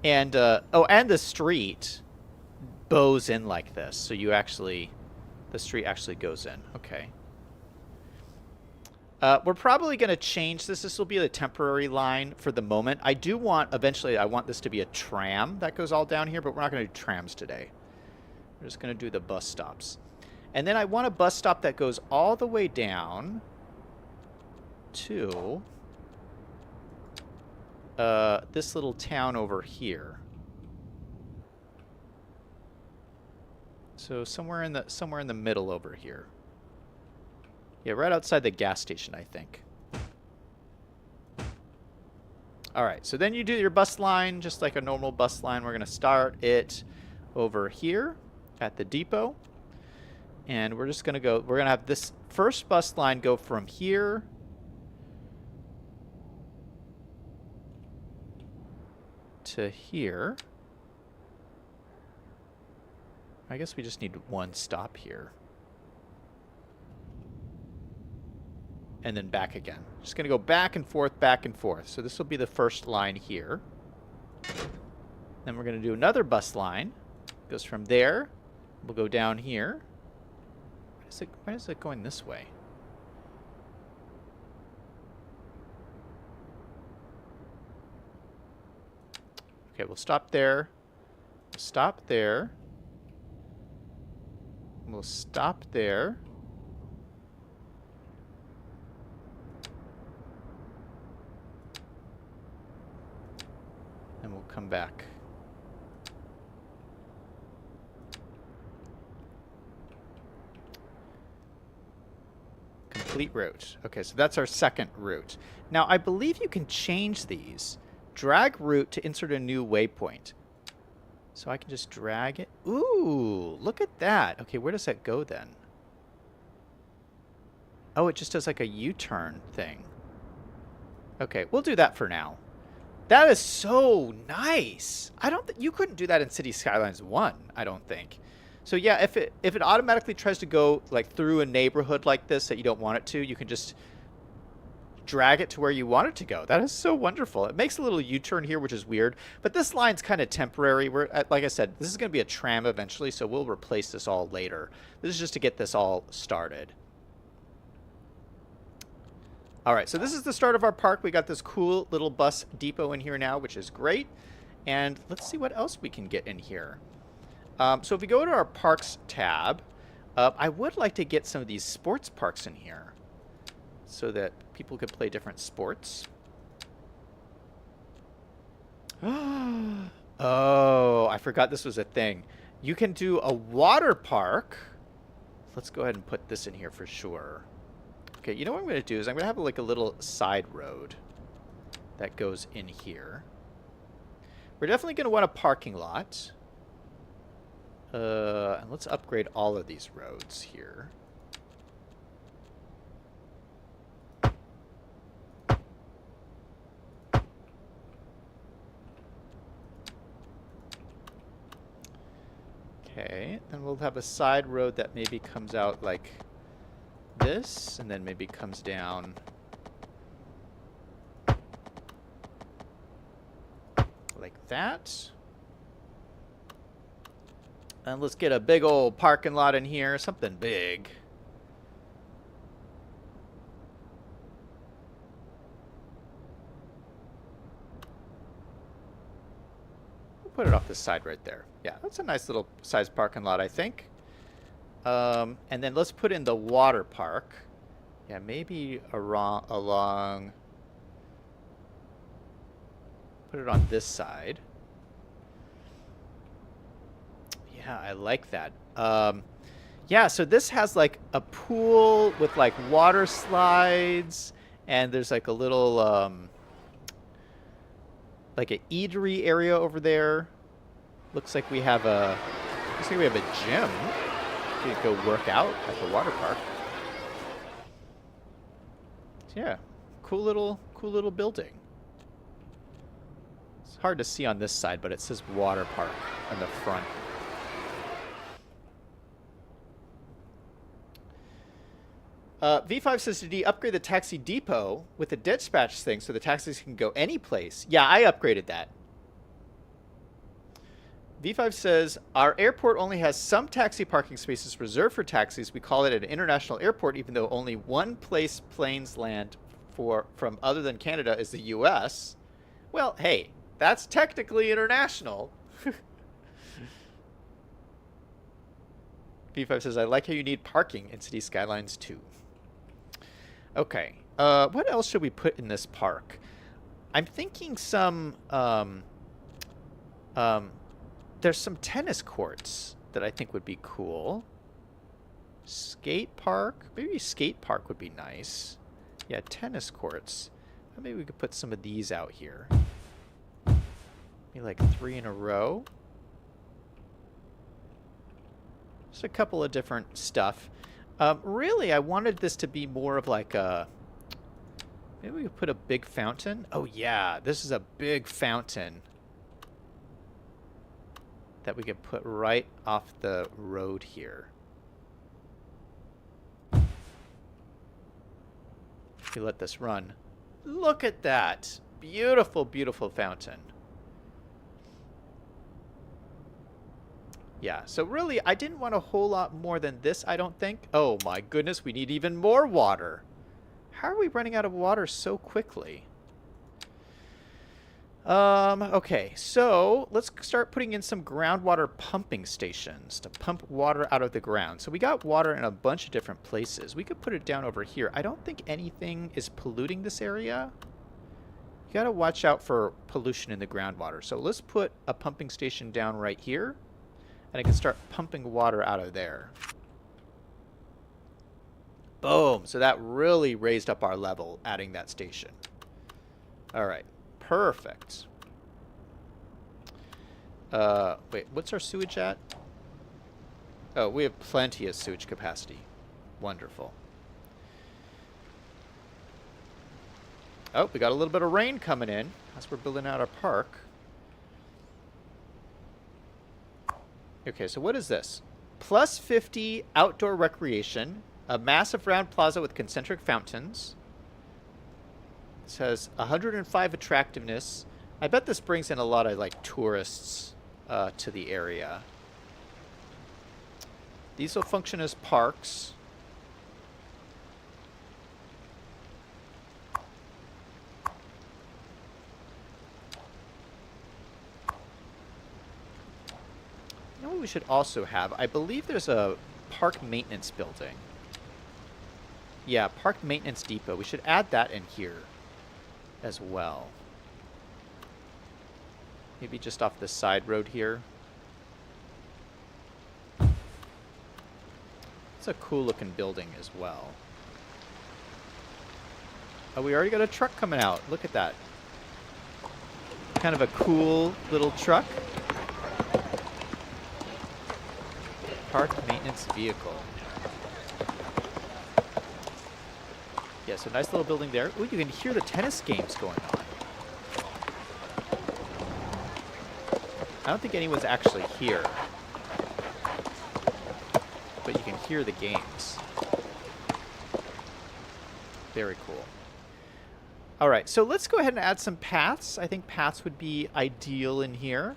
And, oh, and the street bows in like this. So you actually, the street actually goes in. Okay. We're probably going to change this. This will be a temporary line for the moment. I do want, eventually, I want this to be a tram that goes all down here, but we're not going to do trams today. We're just going to do the bus stops. And then I want a bus stop that goes all the way down to this little town over here. So somewhere in the middle over here. Yeah, right outside the gas station, I think. All right, so then you do your bus line just like a normal bus line. We're going to start it over here at the depot. And we're just going to go, we're going to have this first bus line go from here to here. I guess we just need one stop here. And then back again. Just going to go back and forth, back and forth. So this will be the first line here. Then we're going to do another bus line. Goes from there. We'll go down here. Why is it going this way? Okay, we'll stop there. Stop there. We'll stop there. And we'll come back. Complete route. Okay, so that's our second route. Now, I believe you can change these. Drag route to insert a new waypoint. So I can just drag it. Ooh, look at that. Okay, where does that go then? Oh, it just does like a U-turn thing. Okay, we'll do that for now. That is so nice. I don't you couldn't do that in City Skylines 1, I don't think. So yeah, if it automatically tries to go like through a neighborhood like this that you don't want it to, you can just drag it to where you want it to go. That is so wonderful. It makes a little U-turn here, which is weird, but this line's kind of temporary. Like I said, this is going to be a tram eventually, so we'll replace this all later. This is just to get this all started. All right, so this is the start of our park. We got this cool little bus depot in here now, which is great. And let's see what else we can get in here. So if we go to our parks tab, I would like to get some of these sports parks in here so that people could play different sports. Oh, I forgot this was a thing. You can do a water park. Let's go ahead and put this in here for sure. Okay, you know what I'm going to do is I'm going to have like a little side road that goes in here. We're definitely going to want a parking lot. And let's upgrade all of these roads here. Okay, then we'll have a side road that maybe comes out like this, and then maybe comes down like that. And let's get a big old parking lot in here, something big. We'll put it off this side right there. Yeah, that's a nice little sized parking lot, I think. And then let's put in the water park. Yeah, maybe along. Put it on this side. Yeah, I like that. Yeah, so this has like a pool with like water slides, and there's like a little like an eatery area over there. Looks like we have a gym. You could go work out at the water park. Yeah, cool little building. It's hard to see on this side, but it says water park on the front. V5 says, did he upgrade the taxi depot with the dispatch thing so the taxis can go any place? Yeah, I upgraded that. V5 says, our airport only has some taxi parking spaces reserved for taxis. We call it an international airport, even though only one place planes land from other than Canada is the U.S. Well, hey, that's technically international. V5 says, I like how you need parking in City Skylines 2. Okay, what else should we put in this park? I'm thinking some, there's some tennis courts that I think would be cool. Skate park, maybe skate park would be nice. Yeah, tennis courts. Maybe we could put some of these out here. Maybe like 3 in a row. Just a couple of different stuff. Really, I wanted this to be more of like a... Maybe we could put a big fountain. Oh yeah, this is a big fountain that we could put right off the road here. If you let this run. Look at that. Beautiful, beautiful fountain. Yeah, so really, I didn't want a whole lot more than this, I don't think. Oh my goodness, we need even more water. How are we running out of water so quickly? Okay, so let's start putting in some groundwater pumping stations to pump water out of the ground. So we got water in a bunch of different places. We could put it down over here. I don't think anything is polluting this area. You gotta watch out for pollution in the groundwater. So let's put a pumping station down right here. And I can start pumping water out of there. Boom. So that really raised up our level, adding that station. All right. Perfect. Wait, what's our sewage at? Oh, we have plenty of sewage capacity. Wonderful. Oh, we got a little bit of rain coming in as we're building out our park. Okay, so what is this? Plus 50 outdoor recreation, a massive round plaza with concentric fountains. It says 105 attractiveness. I bet this brings in a lot of like tourists to the area. These will function as parks. You know what we should also have? I believe there's a park maintenance building. Yeah, park maintenance depot. We should add that in here as well. Maybe just off the side road here. It's a cool looking building as well. Oh, we already got a truck coming out. Look at that. Kind of a cool little truck. Park maintenance vehicle. Yeah, so nice little building there. Ooh, you can hear the tennis games going on. I don't think anyone's actually here. But you can hear the games. Very cool. All right, so let's go ahead and add some paths. I think paths would be ideal in here.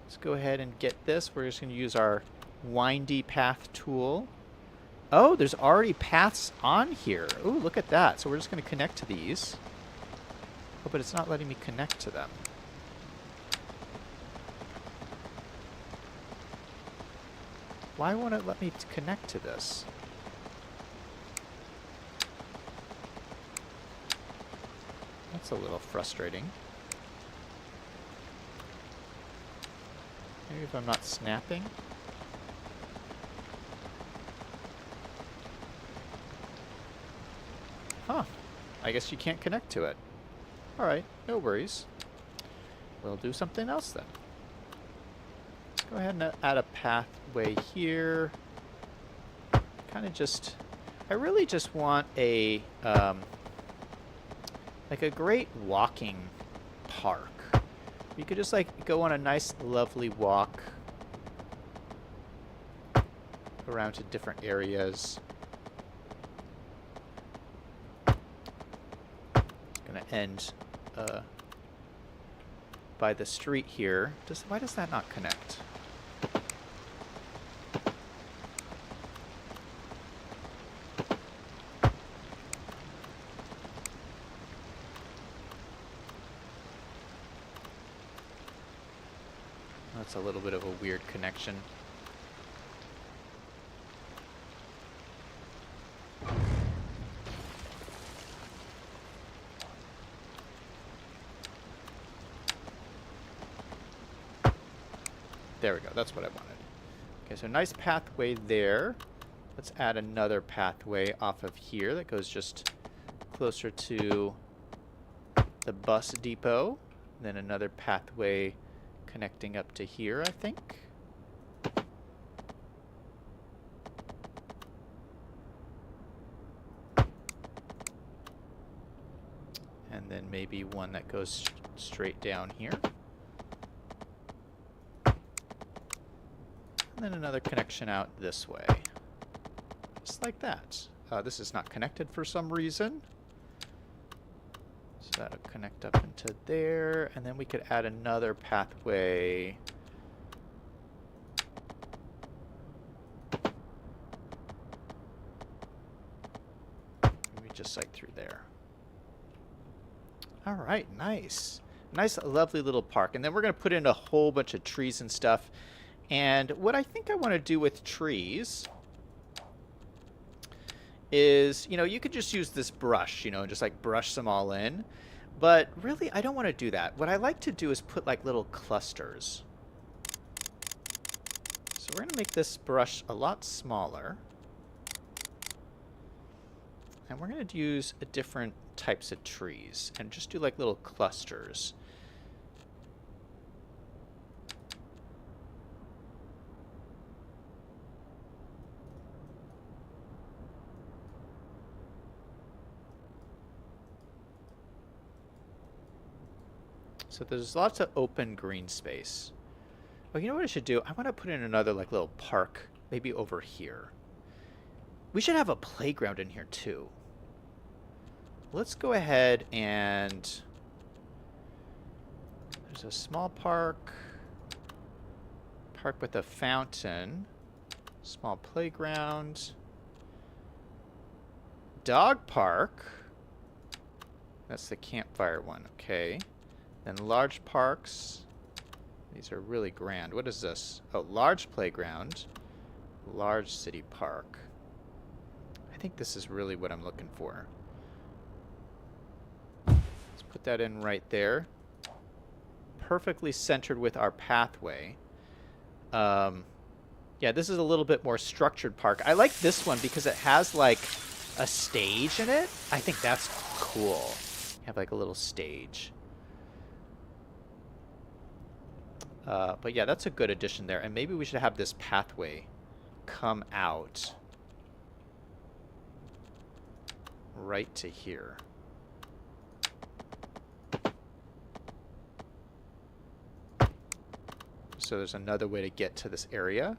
Let's go ahead and get this. We're just going to use our windy path tool. Oh, there's already paths on here. Ooh, look at that. So we're just going to connect to these. Oh, but it's not letting me connect to them. Why won't it let me connect to this? That's a little frustrating. Maybe if I'm not snapping. Huh. I guess you can't connect to it. Alright, no worries. We'll do something else then. Let's go ahead and add a pathway here. Kind of just... I really just want a... like a great walking park. You could just like go on a nice lovely walk around to different areas. Gonna end by the street here. Why does that not connect? That's a little bit of a weird connection. There we go. That's what I wanted. Okay, so nice pathway there. Let's add another pathway off of here that goes just closer to the bus depot. Then another pathway connecting up to here, I think. And then maybe one that goes straight down here. And then another connection out this way. Just like that. This is not connected for some reason. So that'll connect up into there. And then we could add another pathway. Maybe just like through there. All right, nice. Nice, lovely little park. And then we're going to put in a whole bunch of trees and stuff. And what I think I want to do with trees is, you know, you could just use this brush, you know, and just like brush them all in. But really, I don't want to do that. What I like to do is put like little clusters. So we're going to make this brush a lot smaller. And we're going to use different types of trees and just do like little clusters. So there's lots of open green space. Oh, you know what I should do? I want to put in another like little park, maybe over here. We should have a playground in here too. Let's go ahead and there's a small park with a fountain, small playground, dog park. That's the campfire one, okay. Then large parks. These are really grand. What is this? Oh, large playground, large city park. I think this is really what I'm looking for. Let's put that in right there. Perfectly centered with our pathway. Yeah, this is a little bit more structured park. I like this one because it has like a stage in it. I think that's cool. Have like a little stage. But yeah, that's a good addition there. And maybe we should have this pathway come out right to here. So there's another way to get to this area.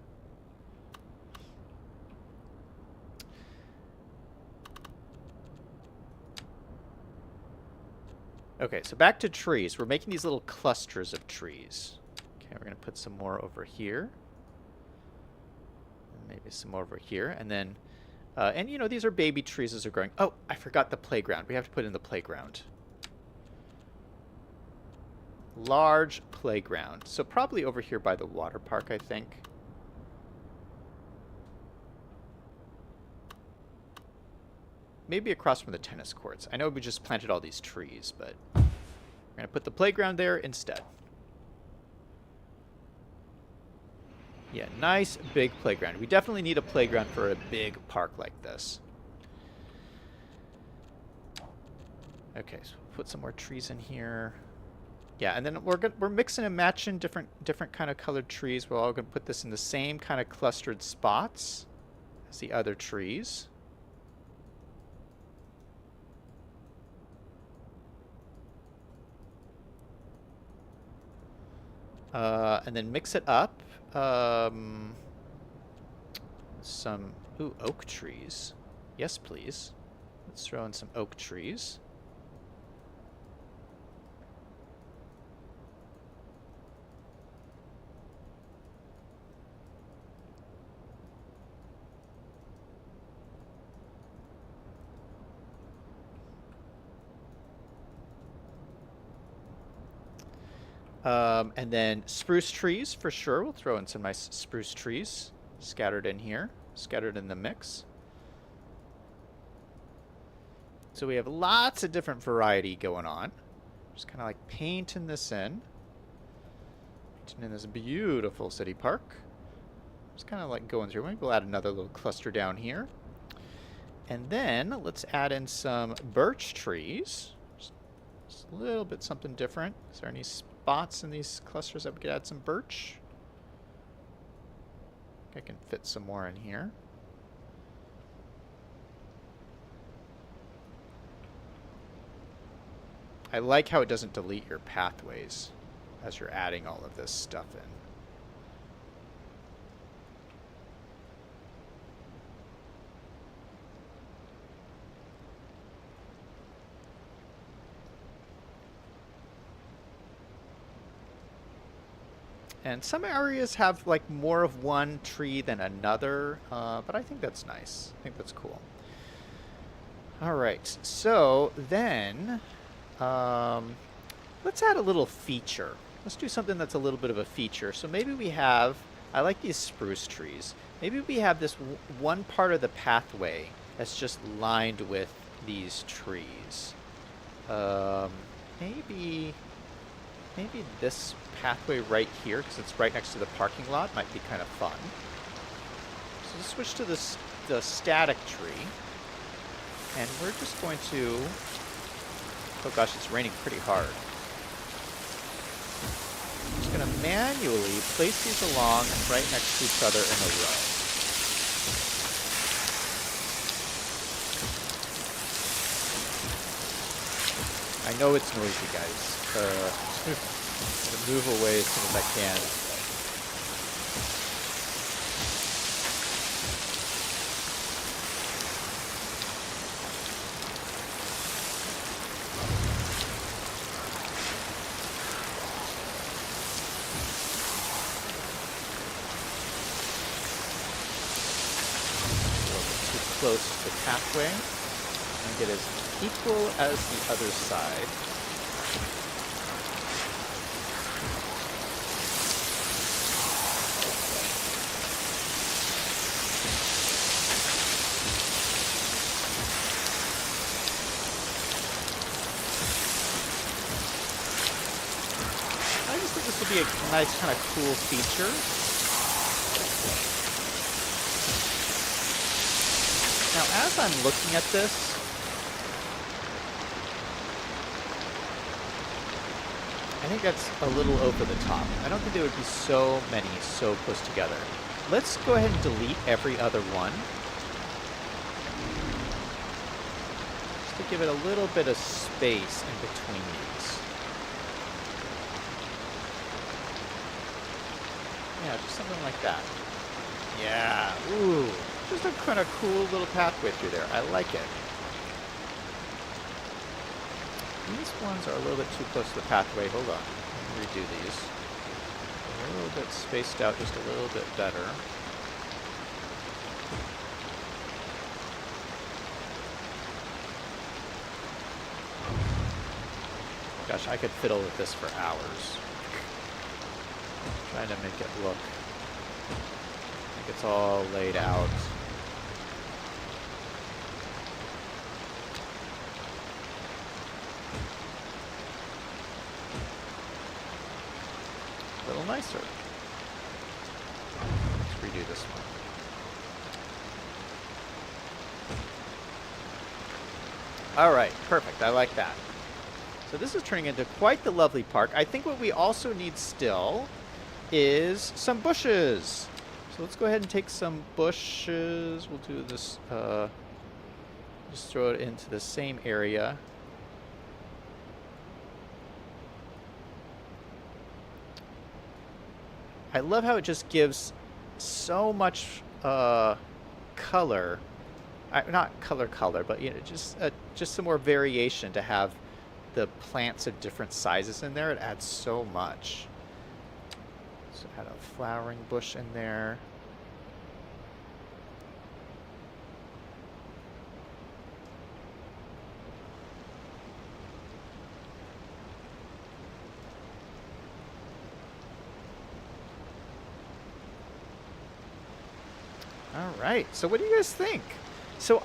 Okay, so back to trees. We're making these little clusters of trees. Okay, we're going to put some more over here. And maybe some more over here. And then, and you know, these are baby trees as they're growing. Oh, I forgot the playground. We have to put in the playground. Large playground. So probably over here by the water park, I think. Maybe across from the tennis courts. I know we just planted all these trees, but we're going to put the playground there instead. Yeah, nice big playground. We definitely need a playground for a big park like this. Okay, so we'll put some more trees in here. Yeah, and then we're mixing and matching different kind of colored trees. We're all going to put this in the same kind of clustered spots as the other trees. And then mix it up. Some oak trees. Yes, please. Let's throw in some oak trees. And then spruce trees for sure. We'll throw in some nice spruce trees scattered in here, scattered in the mix. So we have lots of different variety going on. Just kind of like painting this in. Painting in this beautiful city park. Just kind of like going through. Maybe we'll add another little cluster down here. And then let's add in some birch trees. Just a little bit something different. Is there any spots in these clusters that we could add some birch? I can fit some more in here. I like how it doesn't delete your pathways as you're adding all of this stuff in. And some areas have like more of one tree than another, but I think that's nice. I think that's cool. All right, so then let's add a little feature. Let's do something that's a little bit of a feature. So maybe we have, I like these spruce trees. Maybe we have this one part of the pathway that's just lined with these trees. Maybe this pathway right here, because it's right next to the parking lot, might be kind of fun. So let's switch to the static tree. And we're just going to... Oh gosh, it's raining pretty hard. I'm just going to manually place these along right next to each other in a row. I know it's noisy, guys. Just gonna move away as soon as I can. Close to the pathway and get as equal as the other side. I just think this would be a nice kind of cool feature. Now, as I'm looking at this, I think that's a little over the top. I don't think there would be so many so close together. Let's go ahead and delete every other one. Just to give it a little bit of space in between these. Yeah, just something like that. Yeah, ooh. Just a kind of cool little pathway through there. I like it. These ones are a little bit too close to the pathway. Hold on. Let me redo these. A little bit spaced out, just a little bit better. Gosh, I could fiddle with this for hours. Trying to make it look like it's all laid out. A little nicer. Let's redo this one. All right, perfect. I like that. So this is turning into quite the lovely park. I think what we also need still is some bushes. So let's go ahead and take some bushes. We'll do this, just throw it into the same area. I love how it just gives so much color. Not color, but you know, just some more variation to have the plants of different sizes in there. It adds so much. So add a flowering bush in there. All right. So what do you guys think? So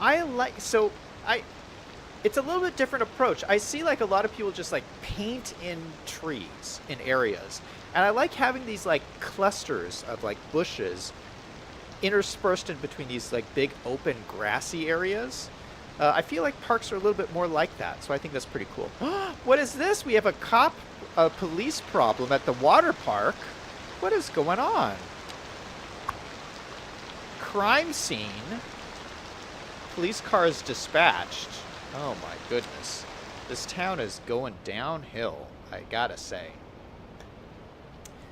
it's a little bit different approach. I see like a lot of people just like paint in trees in areas. And I like having these like clusters of like bushes interspersed in between these like big open grassy areas. I feel like parks are a little bit more like that. So I think that's pretty cool. What is this? We have a police problem at the water park. What is going on? Crime scene. Police cars dispatched. Oh my goodness. This town is going downhill, I gotta say.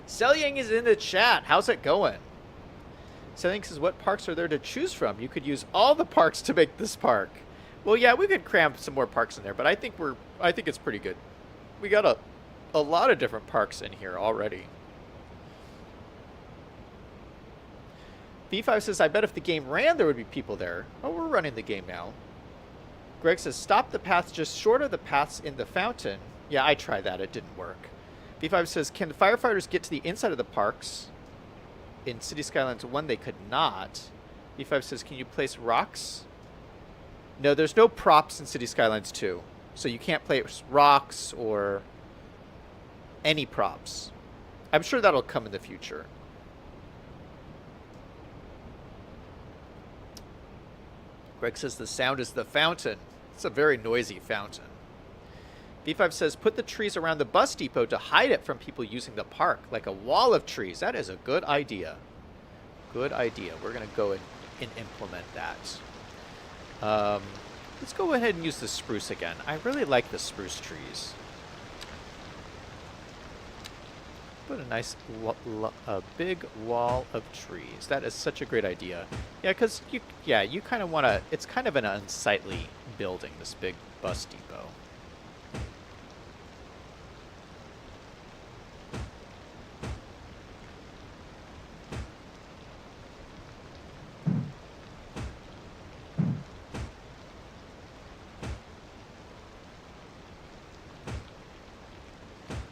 Selyang is in the chat. How's it going? Selyang says, what parks are there to choose from? You could use all the parks to make this park. Well, yeah, we could cram some more parks in there, but I think it's pretty good. We got a lot of different parks in here already. B5 says, I bet if the game ran, there would be people there. Oh, we're running the game now. Greg says, stop the paths just short of the paths in the fountain. Yeah, I tried that. It didn't work. B5 says, can the firefighters get to the inside of the parks? In City Skylines 1, they could not. B5 says, can you place rocks? No, there's no props in City Skylines 2. So you can't place rocks or any props. I'm sure that'll come in the future. Greg says the sound is the fountain. It's a very noisy fountain. B5 says, put the trees around the bus depot to hide it from people using the park, like a wall of trees. That is a good idea. Good idea. We're going to go and implement that. Let's go ahead and use the spruce again. I really like the spruce trees. Put a nice, a big wall of trees. That is such a great idea. Yeah, because you kind of want to. It's kind of an unsightly building, this big bus depot.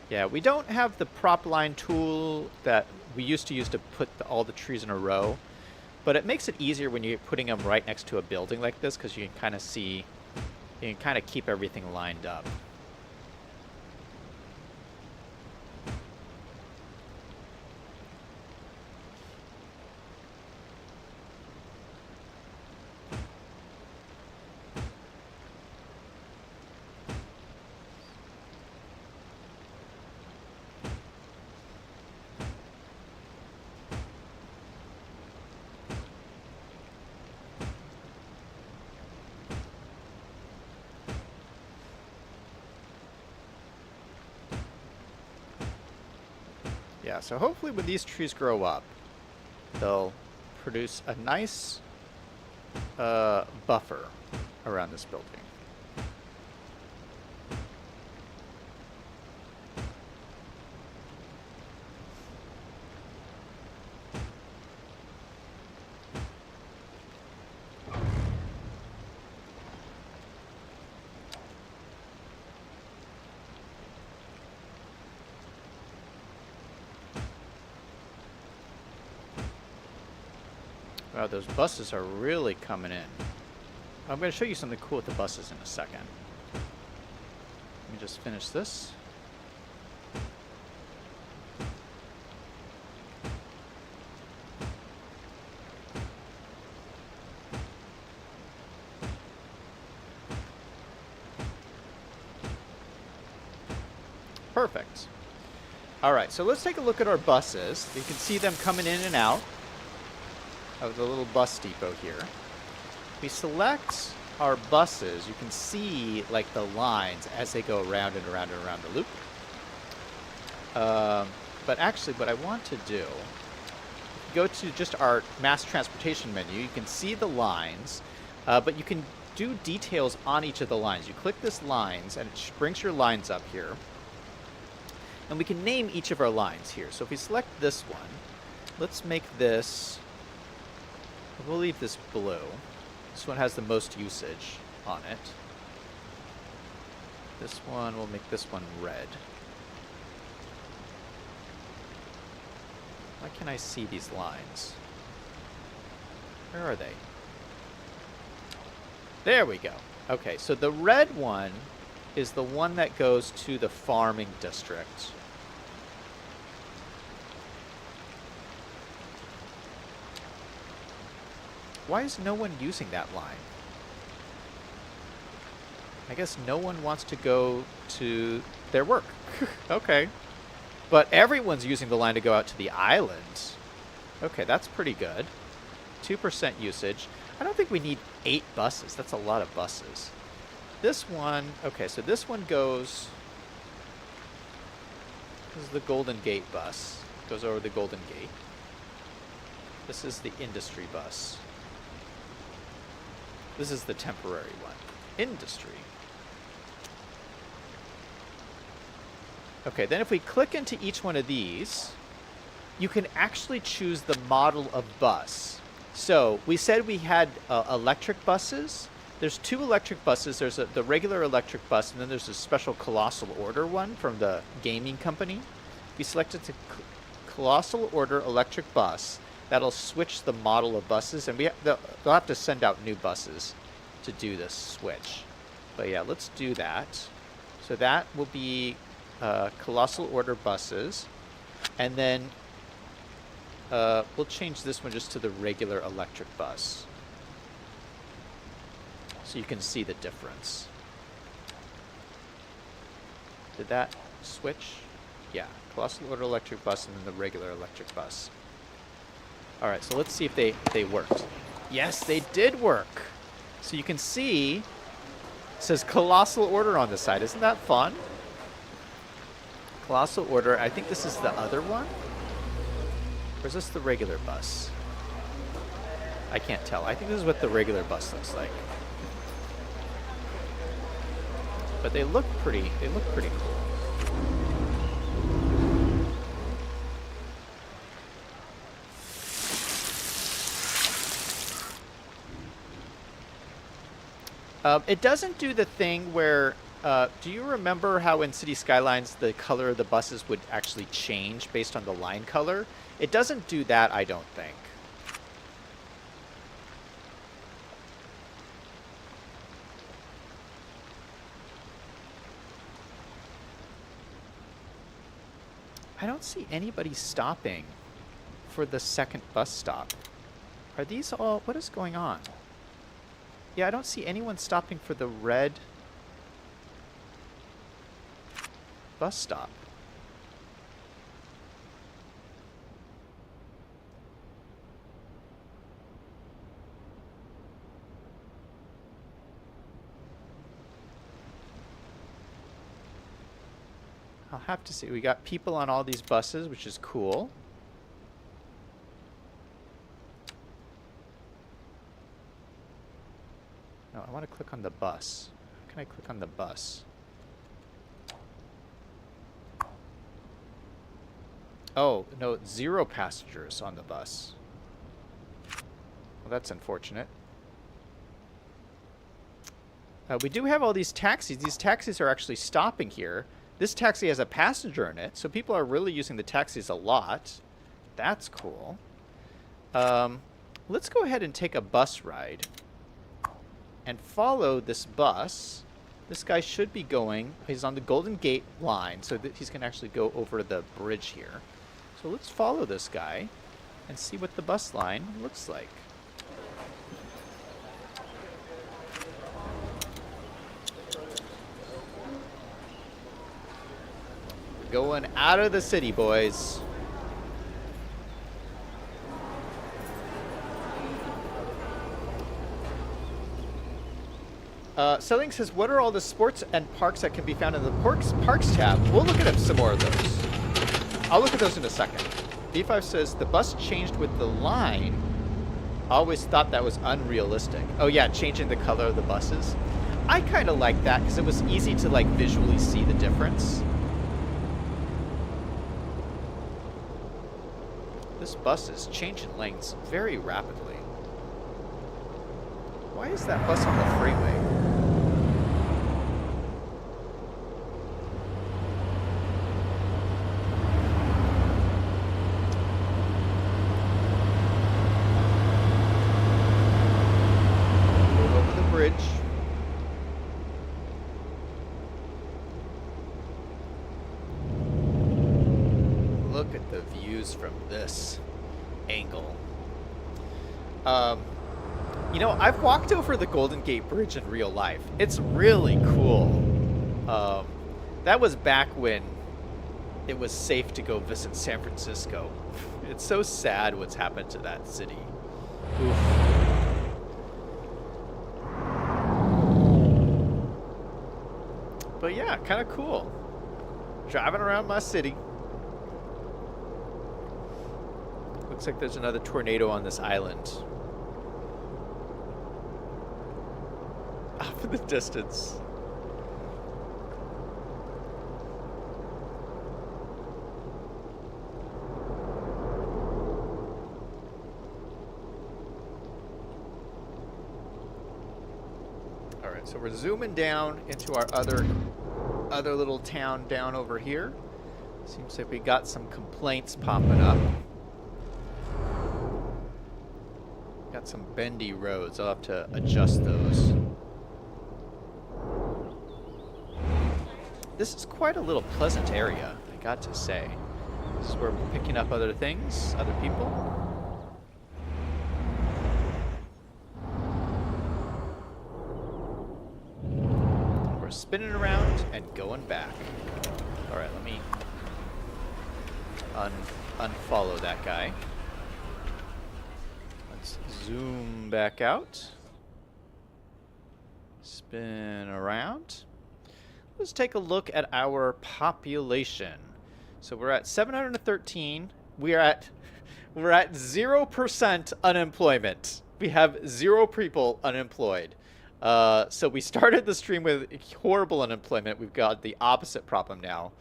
Yeah, we don't have the prop line tool that we used to use to put all the trees in a row, but it makes it easier when you're putting them right next to a building like this because you can kind of see, you can kind of keep everything lined up. Yeah, so hopefully when these trees grow up, they'll produce a nice buffer around this building. Wow, those buses are really coming in. I'm going to show you something cool with the buses in a second. Let me just finish this. Perfect. All right, so let's take a look at our buses. You can see them coming in and out of the little bus depot here. We select our buses. You can see like the lines as they go around and around and around the loop. But actually what I want to do, go to just our mass transportation menu. You can see the lines, but you can do details on each of the lines. You click this lines and it brings your lines up here. And we can name each of our lines here. So if we select this one, let's make this, we'll leave this blue. This one has the most usage on it. This one, we'll make this one red. Why can't I see these lines? Where are they? There we go. Okay, so the red one is the one that goes to the farming district. Why is no one using that line? I guess no one wants to go to their work. Okay. But everyone's using the line to go out to the islands. Okay, that's pretty good. 2% usage. I don't think we need 8 buses. That's a lot of buses. This one, okay, so this one goes, this is the Golden Gate bus. Goes over the Golden Gate. This is the industry bus. This is the temporary one. Industry. Okay, then if we click into each one of these, you can actually choose the model of bus. So we said we had electric buses. There's 2 electric buses. There's the regular electric bus, and then there's a special Colossal Order one from the gaming company. We selected the Colossal Order electric bus. That'll switch the model of buses, and they'll have to send out new buses to do this switch. But yeah, let's do that. So that will be Colossal Order buses, and then we'll change this one just to the regular electric bus, so you can see the difference. Did that switch? Yeah, Colossal Order electric bus and then the regular electric bus. All right, so let's see if they worked. Yes, they did work. So you can see says Colossal Order on the side. Isn't that fun? Colossal Order. I think this is the other one. Or is this the regular bus? I can't tell. I think this is what the regular bus looks like. But they look pretty cool. It doesn't do the thing where, do you remember how in City Skylines the color of the buses would actually change based on the line color? It doesn't do that, I don't think. I don't see anybody stopping for the second bus stop. Are these all, what is going on? Yeah, I don't see anyone stopping for the red bus stop. I'll have to see. We got people on all these buses, which is cool. No, I want to click on the bus. How can I click on the bus? Oh, no, 0 passengers on the bus. Well, that's unfortunate. We do have all these taxis. These taxis are actually stopping here. This taxi has a passenger in it, so people are really using the taxis a lot. That's cool. Let's go ahead and take a bus ride and follow this bus. This guy should be going, he's on the Golden Gate line, so that he's going to actually go over the bridge here. So let's follow this guy and see what the bus line looks like. Going out of the city, boys. Selling says, what are all the sports and parks that can be found in the parks tab? We'll look at some more of those. I'll look at those in a second. B5 says, the bus changed with the line. I always thought that was unrealistic. Oh yeah, changing the color of the buses. I kind of like that because it was easy to like visually see the difference. This bus is changing lanes very rapidly. Why is that bus on the freeway? Move over the bridge. Look at the views from this angle. You know, I've walked over the Golden Gate Bridge in real life. It's really cool. That was back when it was safe to go visit San Francisco. It's so sad what's happened to that city. Oof. But yeah, kind of cool. Driving around my city. Looks like there's another tornado on this island. Off in the distance. All right, so we're zooming down into our other little town down over here. Seems like we got some complaints popping up. Got some bendy roads. I'll have to adjust those. This is quite a little pleasant area, I got to say. This is where we're picking up other things, other people. We're spinning around and going back. All right, let me unfollow that guy. Let's zoom back out. Spin around. Let's take a look at our population. So we're at 713. We're at 0% unemployment. We have 0 people unemployed. So we started the stream with horrible unemployment. We've got the opposite problem now.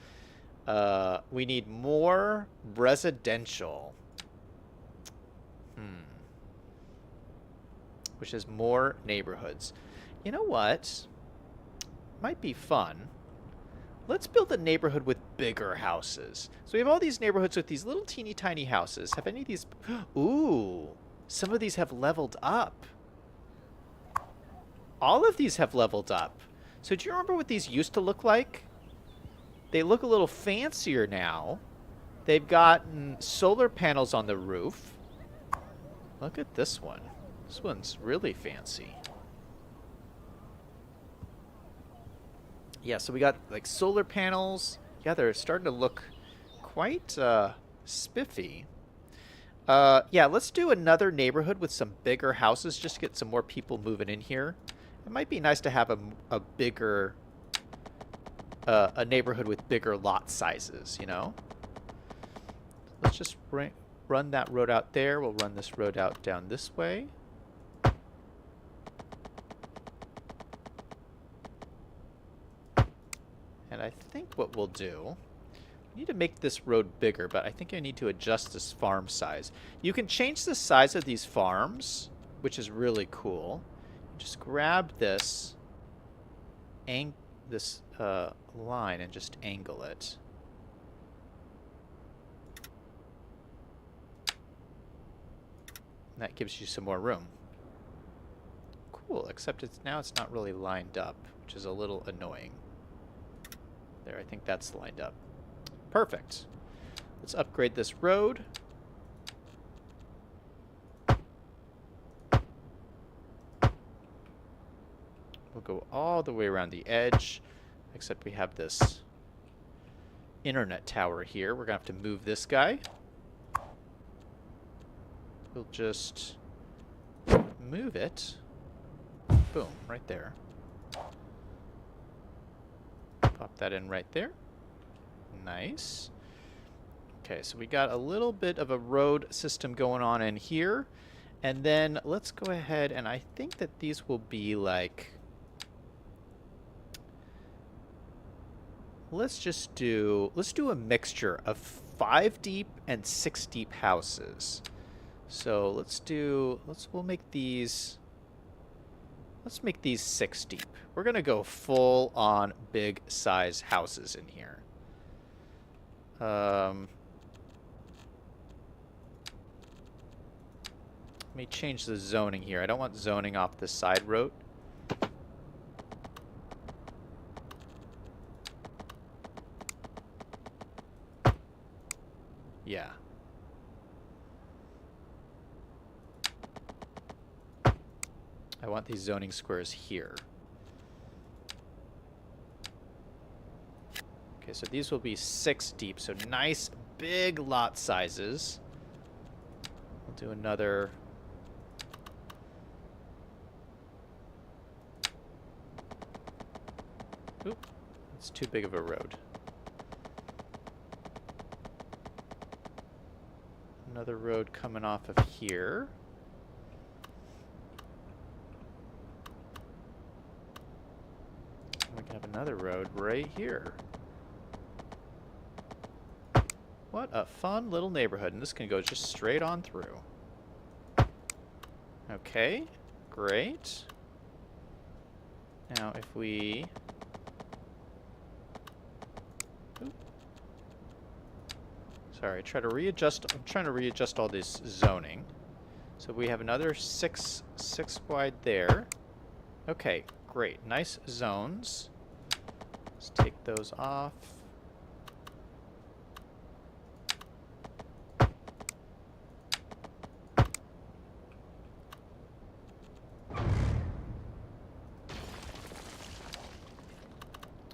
We need more residential. Which is more neighborhoods. You know what? Might be fun. Let's build a neighborhood with bigger houses. So we have all these neighborhoods with these little teeny tiny houses. Have any of these... Ooh, some of these have leveled up. All of these have leveled up. So do you remember what these used to look like? They look a little fancier now. They've gotten solar panels on the roof. Look at this one. This one's really fancy. Yeah, so we got like solar panels. Yeah, they're starting to look quite spiffy. Yeah, let's do another neighborhood with some bigger houses just to get some more people moving in here. It might be nice to have a bigger, a neighborhood with bigger lot sizes, you know? Let's just run that road out there. We'll run this road out down this way. And I think what we'll do, we need to make this road bigger, but I think I need to adjust this farm size. You can change the size of these farms, which is really cool. Just grab this, line and just angle it. And that gives you some more room. Cool, except now it's not really lined up, which is a little annoying. There, I think that's lined up. Perfect. Let's upgrade this road. We'll go all the way around the edge, except we have this internet tower here. We're going to have to move this guy. We'll just move it. Boom, right there. Pop that in right there. Nice. Okay, so we got a little bit of a road system going on in here. And then let's go ahead, and I think that these will be like... Let's do a mixture of 5 deep and 6 deep houses. So we'll make these 6 deep. We're gonna go full on big size houses in here. Let me change the zoning here. I don't want zoning off the side road. Yeah. I want these zoning squares here. Okay, so these will be 6 deep, so nice big lot sizes. We'll do another... Oop, it's too big of a road. Another road coming off of here. We can have another road right here. What a fun little neighborhood, and this can go just straight on through. Okay, great. Now if we... Oop. Sorry, I'm trying to readjust all this zoning. So we have another six wide there. Okay, great. Nice zones. Let's take those off.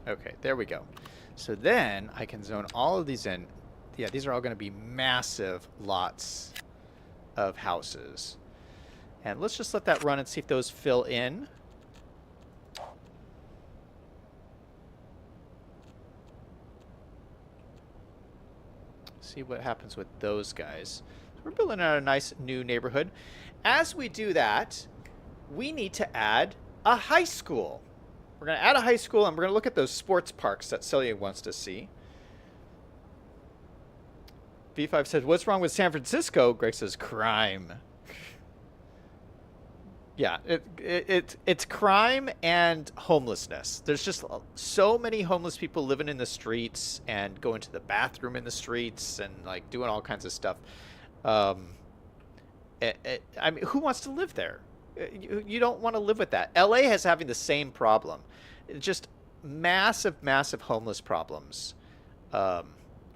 Okay, there we go. So then I can zone all of these in. Yeah, these are all going to be massive lots of houses. And let's just let that run and see if those fill in. See what happens with those guys. We're building out a nice new neighborhood. As we do that, we need to add a high school. We're going to add a high school, and we're going to look at those sports parks that Celia wants to see. V5 says, what's wrong with San Francisco? Greg says, crime. Yeah, it's crime and homelessness. There's just so many homeless people living in the streets and going to the bathroom in the streets and like doing all kinds of stuff. I mean, who wants to live there? You don't want to live with that. LA is having the same problem. Just massive, massive homeless problems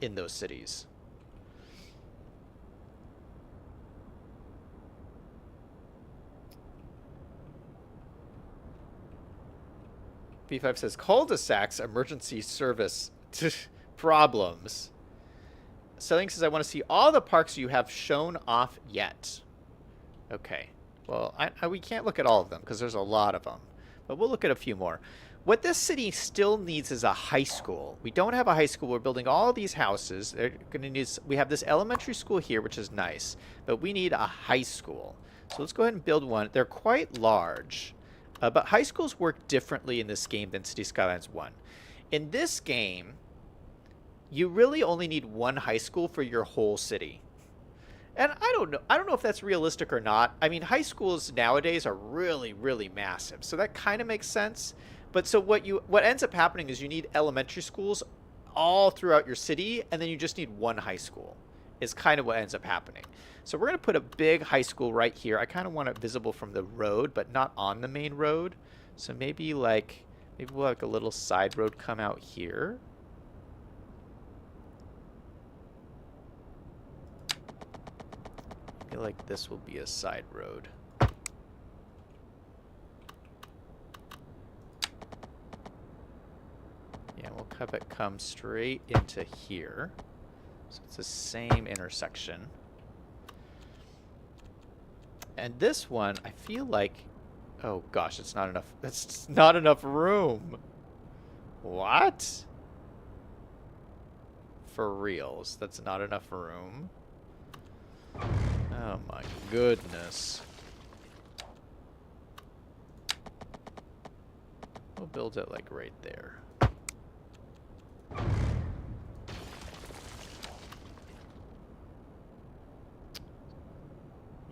in those cities. V5 says, cul-de-sacs, emergency service problems. Selling says, I want to see all the parks you have shown off yet. Okay. Well, we can't look at all of them because there's a lot of them. But we'll look at a few more. What this city still needs is a high school. We don't have a high school. We're building all these houses. They're gonna need, we have this elementary school here, which is nice. But we need a high school. So let's go ahead and build one. They're quite large. But high schools work differently in this game than City Skylines 1. In this game, you really only need one high school for your whole city. And I don't know if that's realistic or not. I mean, high schools nowadays are really, really massive. So that kind of makes sense. But so what ends up happening is you need elementary schools all throughout your city, and then you just need one high school is kind of what ends up happening. So we're going to put a big high school right here. I kind of want it visible from the road, but not on the main road. So maybe we'll have like a little side road come out here. I feel like this will be a side road. Yeah, we'll have it come straight into here. So it's the same intersection. And this one, I feel like, oh gosh, it's not enough. That's not enough room. What? For reals, that's not enough room. Oh my goodness. We'll build it like right there.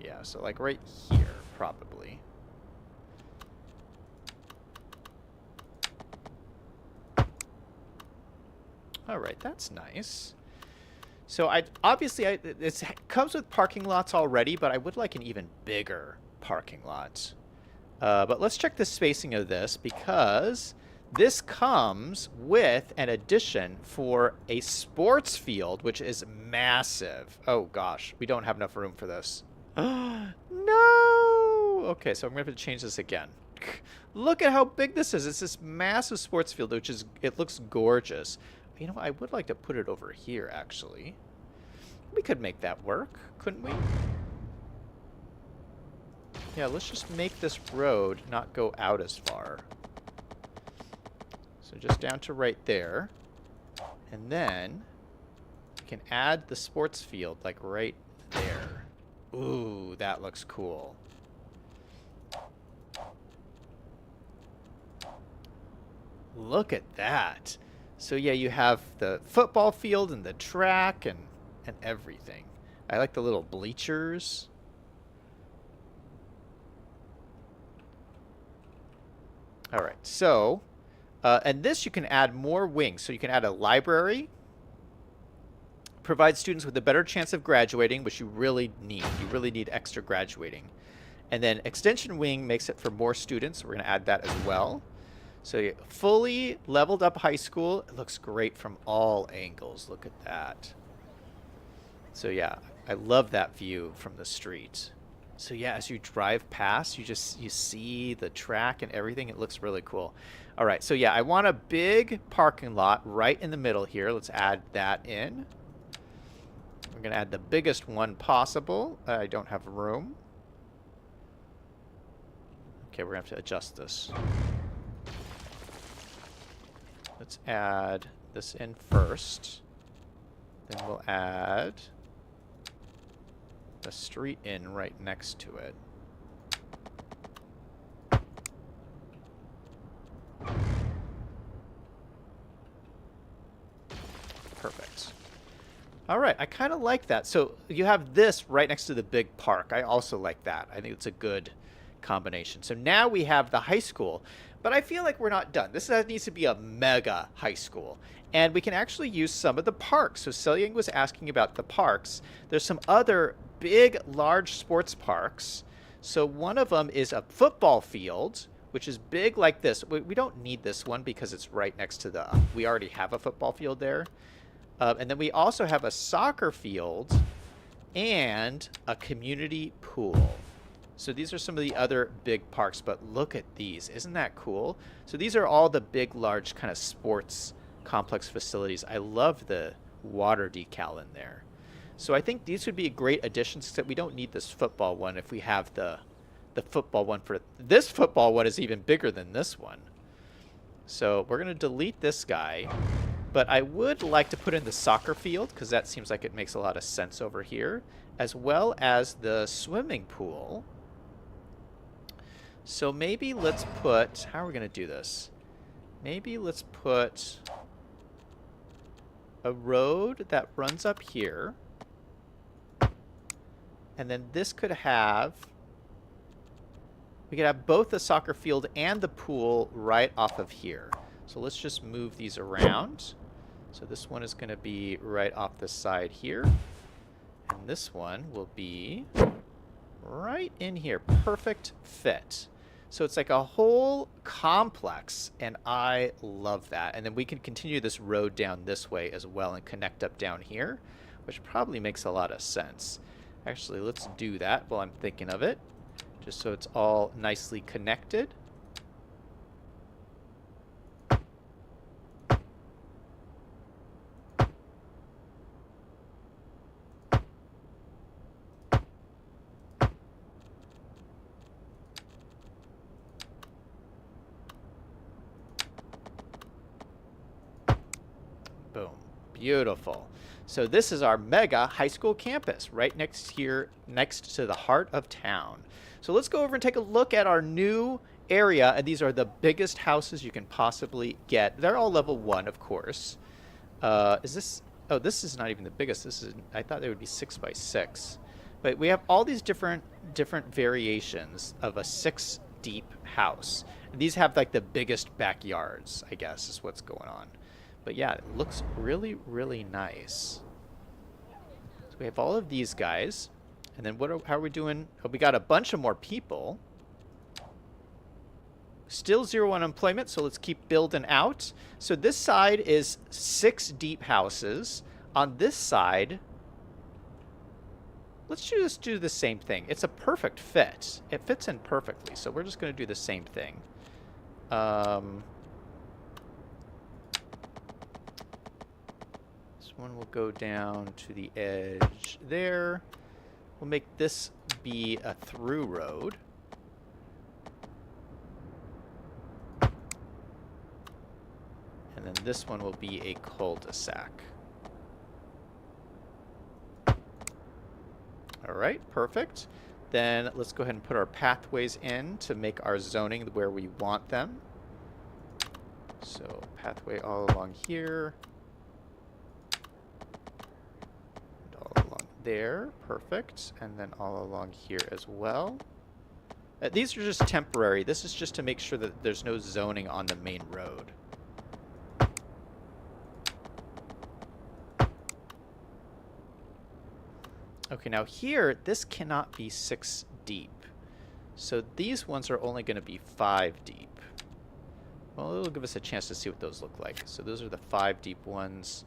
Yeah, so like right here, probably. All right, that's nice. So it comes with parking lots already, but I would like an even bigger parking lot. But let's check the spacing of this because this comes with an addition for a sports field, which is massive. Oh gosh, we don't have enough room for this. No! Okay, so I'm going to have to change this again. Look at how big this is. It's this massive sports field, it looks gorgeous. You know, I would like to put it over here, actually. We could make that work, couldn't we? Yeah, let's just make this road not go out as far. So just down to right there. And then we can add the sports field, like right there. Ooh, that looks cool. Look at that. So yeah, you have the football field and the track and everything. I like the little bleachers. All right, so, and this you can add more wings. So you can add a library, provide students with a better chance of graduating, which you really need. You really need extra graduating. And then extension wing makes it for more students. We're going to add that as well. So fully leveled up high school. It looks great from all angles. Look at that. So yeah, I love that view from the street. So yeah, as you drive past, you see the track and everything. It looks really cool. All right, so yeah, I want a big parking lot right in the middle here. Let's add that in. We're going to add the biggest one possible. I don't have room. Okay, we're going to have to adjust this. Let's add this in first. Then we'll add a street in right next to it. Perfect. All right, I kind of like that. So you have this right next to the big park. I also like that. I think it's a good combination. So now we have the high school, but I feel like we're not done. This needs to be a mega high school. And we can actually use some of the parks. So Selyang was asking about the parks. There's some other big, large sports parks. So one of them is a football field, which is big like this. We don't need this one because it's right next to the... we already have a football field there. And then we also have a soccer field and a community pool. So these are some of the other big parks, but look at these. Isn't that cool? So these are all the big, large kind of sports complex facilities. I love the water decal in there. So I think these would be great additions, except we don't need this football one if we have the football one. For this football one is even bigger than this one. So we're going to delete this guy. But I would like to put in the soccer field, because that seems like it makes a lot of sense over here, as well as the swimming pool. So maybe let's put... how are we going to do this? Maybe let's put a road that runs up here. And then this could have... we could have both the soccer field and the pool right off of here. So let's just move these around. So this one is going to be right off the side here. And this one will be right in here. Perfect fit. So it's like a whole complex, and I love that. And then we can continue this road down this way as well and connect up down here, which probably makes a lot of sense. Actually, let's do that while I'm thinking of it, just so it's all nicely connected. Boom. Beautiful. So this is our mega high school campus right next here, next to the heart of town. So let's go over and take a look at our new area. And these are the biggest houses you can possibly get. They're all level 1, of course. Is this... oh, this is not even the biggest. This is... I thought they would be 6 by 6. But we have all these different variations of a 6 deep house. And these have like the biggest backyards, I guess, is what's going on. But yeah, it looks really, really nice. So we have all of these guys. And then how are we doing? Oh, we got a bunch of more people. Still 0 unemployment, so let's keep building out. So this side is 6 deep houses. On this side, let's just do the same thing. It's a perfect fit. It fits in perfectly, so we're just going to do the same thing. One will go down to the edge there. We'll make this be a through road. And then this one will be a cul-de-sac. All right, perfect. Then let's go ahead and put our pathways in to make our zoning where we want them. So pathway all along here. There, perfect, and then all along here as well. These are just temporary. This is just to make sure that there's no zoning on the main road. Okay, now here, this cannot be 6 deep. So these ones are only going to be 5 deep. Well, it'll give us a chance to see what those look like. So those are the 5 deep ones.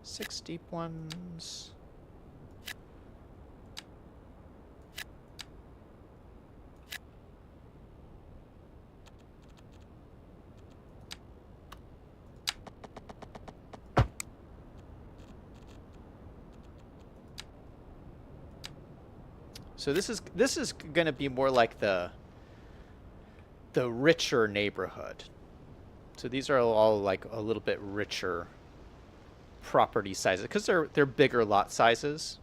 6 deep ones. So this is going to be more like the richer neighborhood. So these are all like a little bit richer property sizes because they're bigger lot sizes.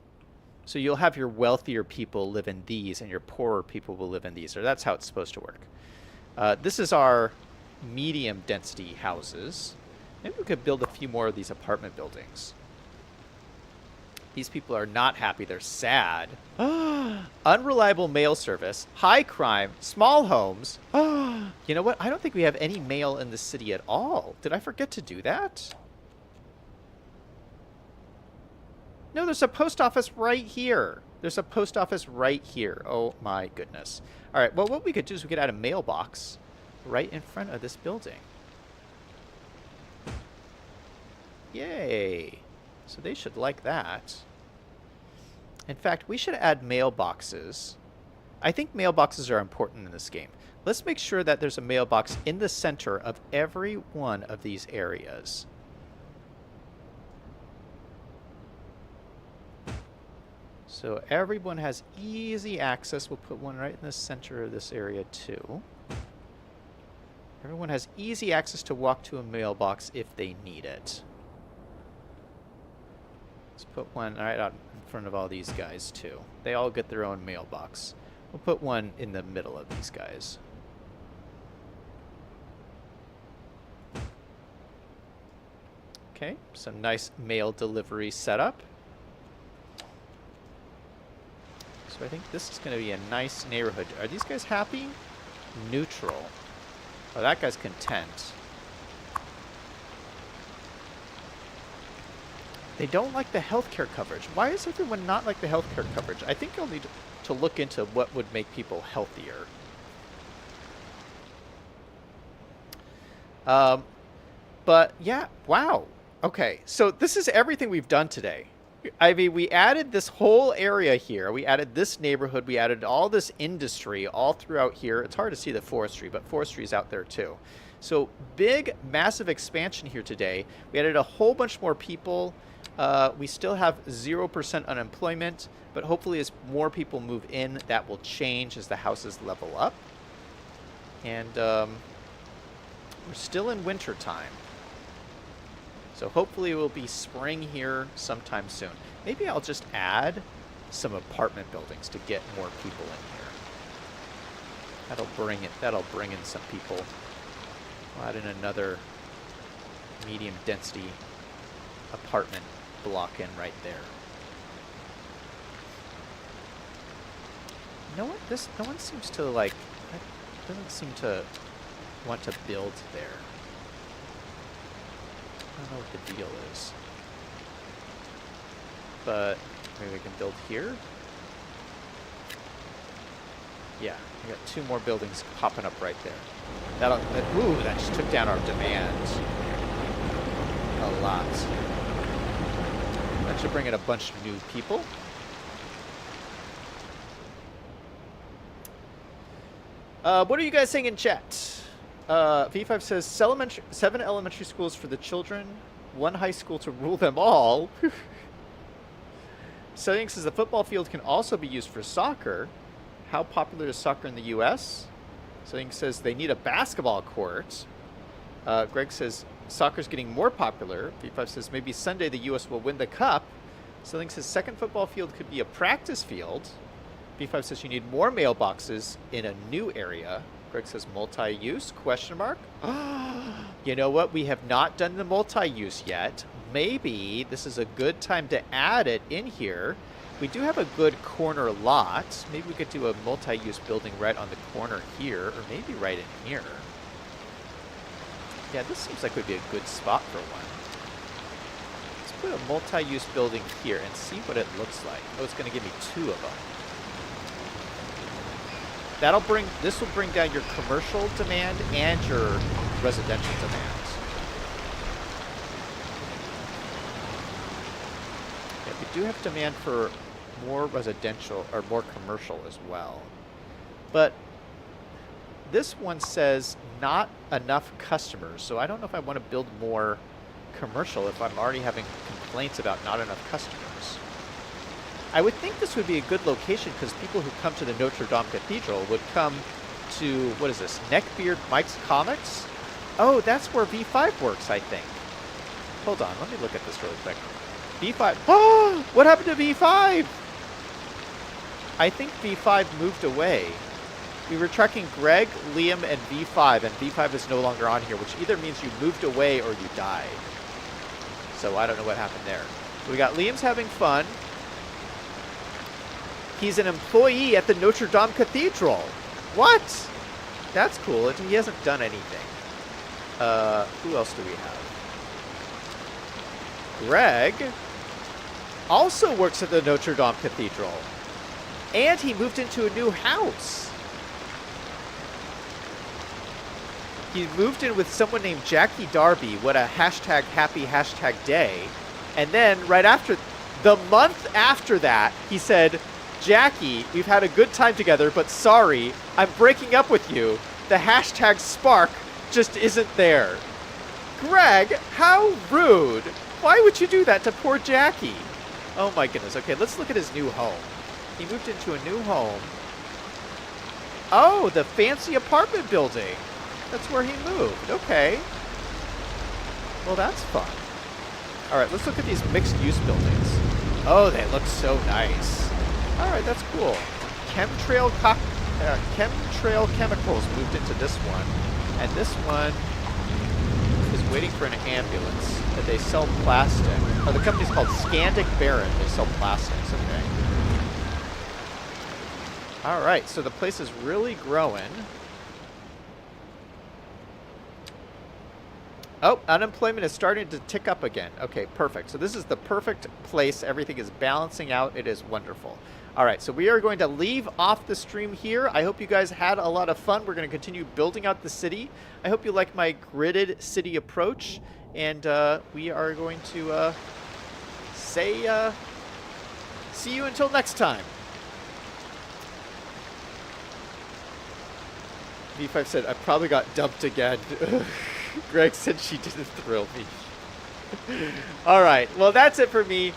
So you'll have your wealthier people live in these, and your poorer people will live in these, or that's how it's supposed to work. This is our medium density houses. Maybe we could build a few more of these apartment buildings. These people are not happy. They're sad. Unreliable mail service, high crime, small homes. You know what? I don't think we have any mail in the city at all. Did I forget to do that? No, there's a post office right here. There's a post office right here. Oh my goodness. All right, well, what we could do is we could add a mailbox right in front of this building. Yay. So they should like that. In fact, we should add mailboxes. I think mailboxes are important in this game. Let's make sure that there's a mailbox in the center of every one of these areas. So everyone has easy access. We'll put one right in the center of this area too. Everyone has easy access to walk to a mailbox if they need it. Let's put one right out in front of all these guys too. They all get their own mailbox. We'll put one in the middle of these guys. Okay, some nice mail delivery setup. So I think this is going to be a nice neighborhood. Are these guys happy? Neutral. Oh, that guy's content. They don't like the healthcare coverage. Why does everyone not like the healthcare coverage? I think you'll need to look into what would make people healthier. But yeah, wow. Okay, so this is everything we've done today. I mean, we added this whole area here. We added this neighborhood. We added all this industry all throughout here. It's hard to see the forestry, but forestry is out there too. So big, massive expansion here today. We added a whole bunch more people. We still have 0% unemployment, but hopefully as more people move in, that will change as the houses level up. And we're still in winter time. So hopefully it will be spring here sometime soon. Maybe I'll just add some apartment buildings to get more people in here. That'll bring in some people. We'll add in another medium density apartment block in right there. You know what? No one seems to doesn't seem to want to build there. I don't know what the deal is. But maybe we can build here. Yeah, we got 2 more buildings popping up right there. Ooh, that just took down our demand a lot. That should bring in a bunch of new people. What are you guys saying in chat? V5 says 7 elementary schools for the children, 1 high school to rule them all. Studying says the football field can also be used for soccer. How popular is soccer in the U.S.? Studying says they need a basketball court. Greg says soccer's getting more popular. V5 says maybe Sunday the U.S. will win the cup. Studying says second football field could be a practice field. V5 says you need more mailboxes in a new area. Greg says multi-use, question mark. You know what? We have not done the multi-use yet. Maybe this is a good time to add it in here. We do have a good corner lot. Maybe we could do a multi-use building right on the corner here, or maybe right in here. Yeah, this seems like would be a good spot for one. Let's put a multi-use building here and see what it looks like. Oh, it's going to give me 2 of them. This will bring down your commercial demand and your residential demand. Yeah, we do have demand for more residential or more commercial as well. But this one says not enough customers, so I don't know if I want to build more commercial if I'm already having complaints about not enough customers. I would think this would be a good location because people who come to the Notre Dame Cathedral would come to, what is this, Neckbeard Mike's Comics? Oh, that's where V5 works, I think. Hold on, let me look at this really quick. V5. Oh, what happened to V5? I think V5 moved away. We were tracking Greg, Liam, and V5, and V5 is no longer on here, which either means you moved away or you died. So I don't know what happened there. We got Liam's having fun. He's an employee at the Notre Dame Cathedral. What? That's cool. He hasn't done anything. Who else do we have? Greg also works at the Notre Dame Cathedral. And he moved into a new house. He moved in with someone named Jackie Darby. What a hashtag happy hashtag day. And then right after, the month after that, he said, Jackie, we've had a good time together, but sorry, I'm breaking up with you. The hashtag spark just isn't there. Greg, how rude. Why would you do that to poor Jackie? Oh my goodness. Okay, let's look at his new home. He moved into a new home. Oh, the fancy apartment building. That's where he moved. Okay. Well, that's fun. All right, let's look at these mixed-use buildings. Oh, they look so nice. All right, that's cool. Chemtrail Chemicals moved into this one. And this one is waiting for an ambulance. That they sell plastic. Oh, the company's called Scandic Baron. They sell plastics, okay. All right, so the place is really growing. Oh, unemployment is starting to tick up again. Okay, perfect. So this is the perfect place. Everything is balancing out. It is wonderful. All right, so we are going to leave off the stream here. I hope you guys had a lot of fun. We're going to continue building out the city. I hope you like my gridded city approach. And we are going to see you until next time. V5 said, I probably got dumped again. Greg said she didn't thrill me. All right. Well, that's it for me.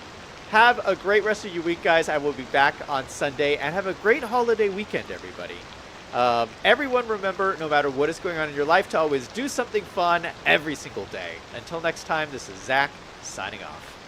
Have a great rest of your week, guys. I will be back on Sunday. And have a great holiday weekend, everybody. Everyone remember, no matter what is going on in your life, to always do something fun every single day. Until next time, this is Zach signing off.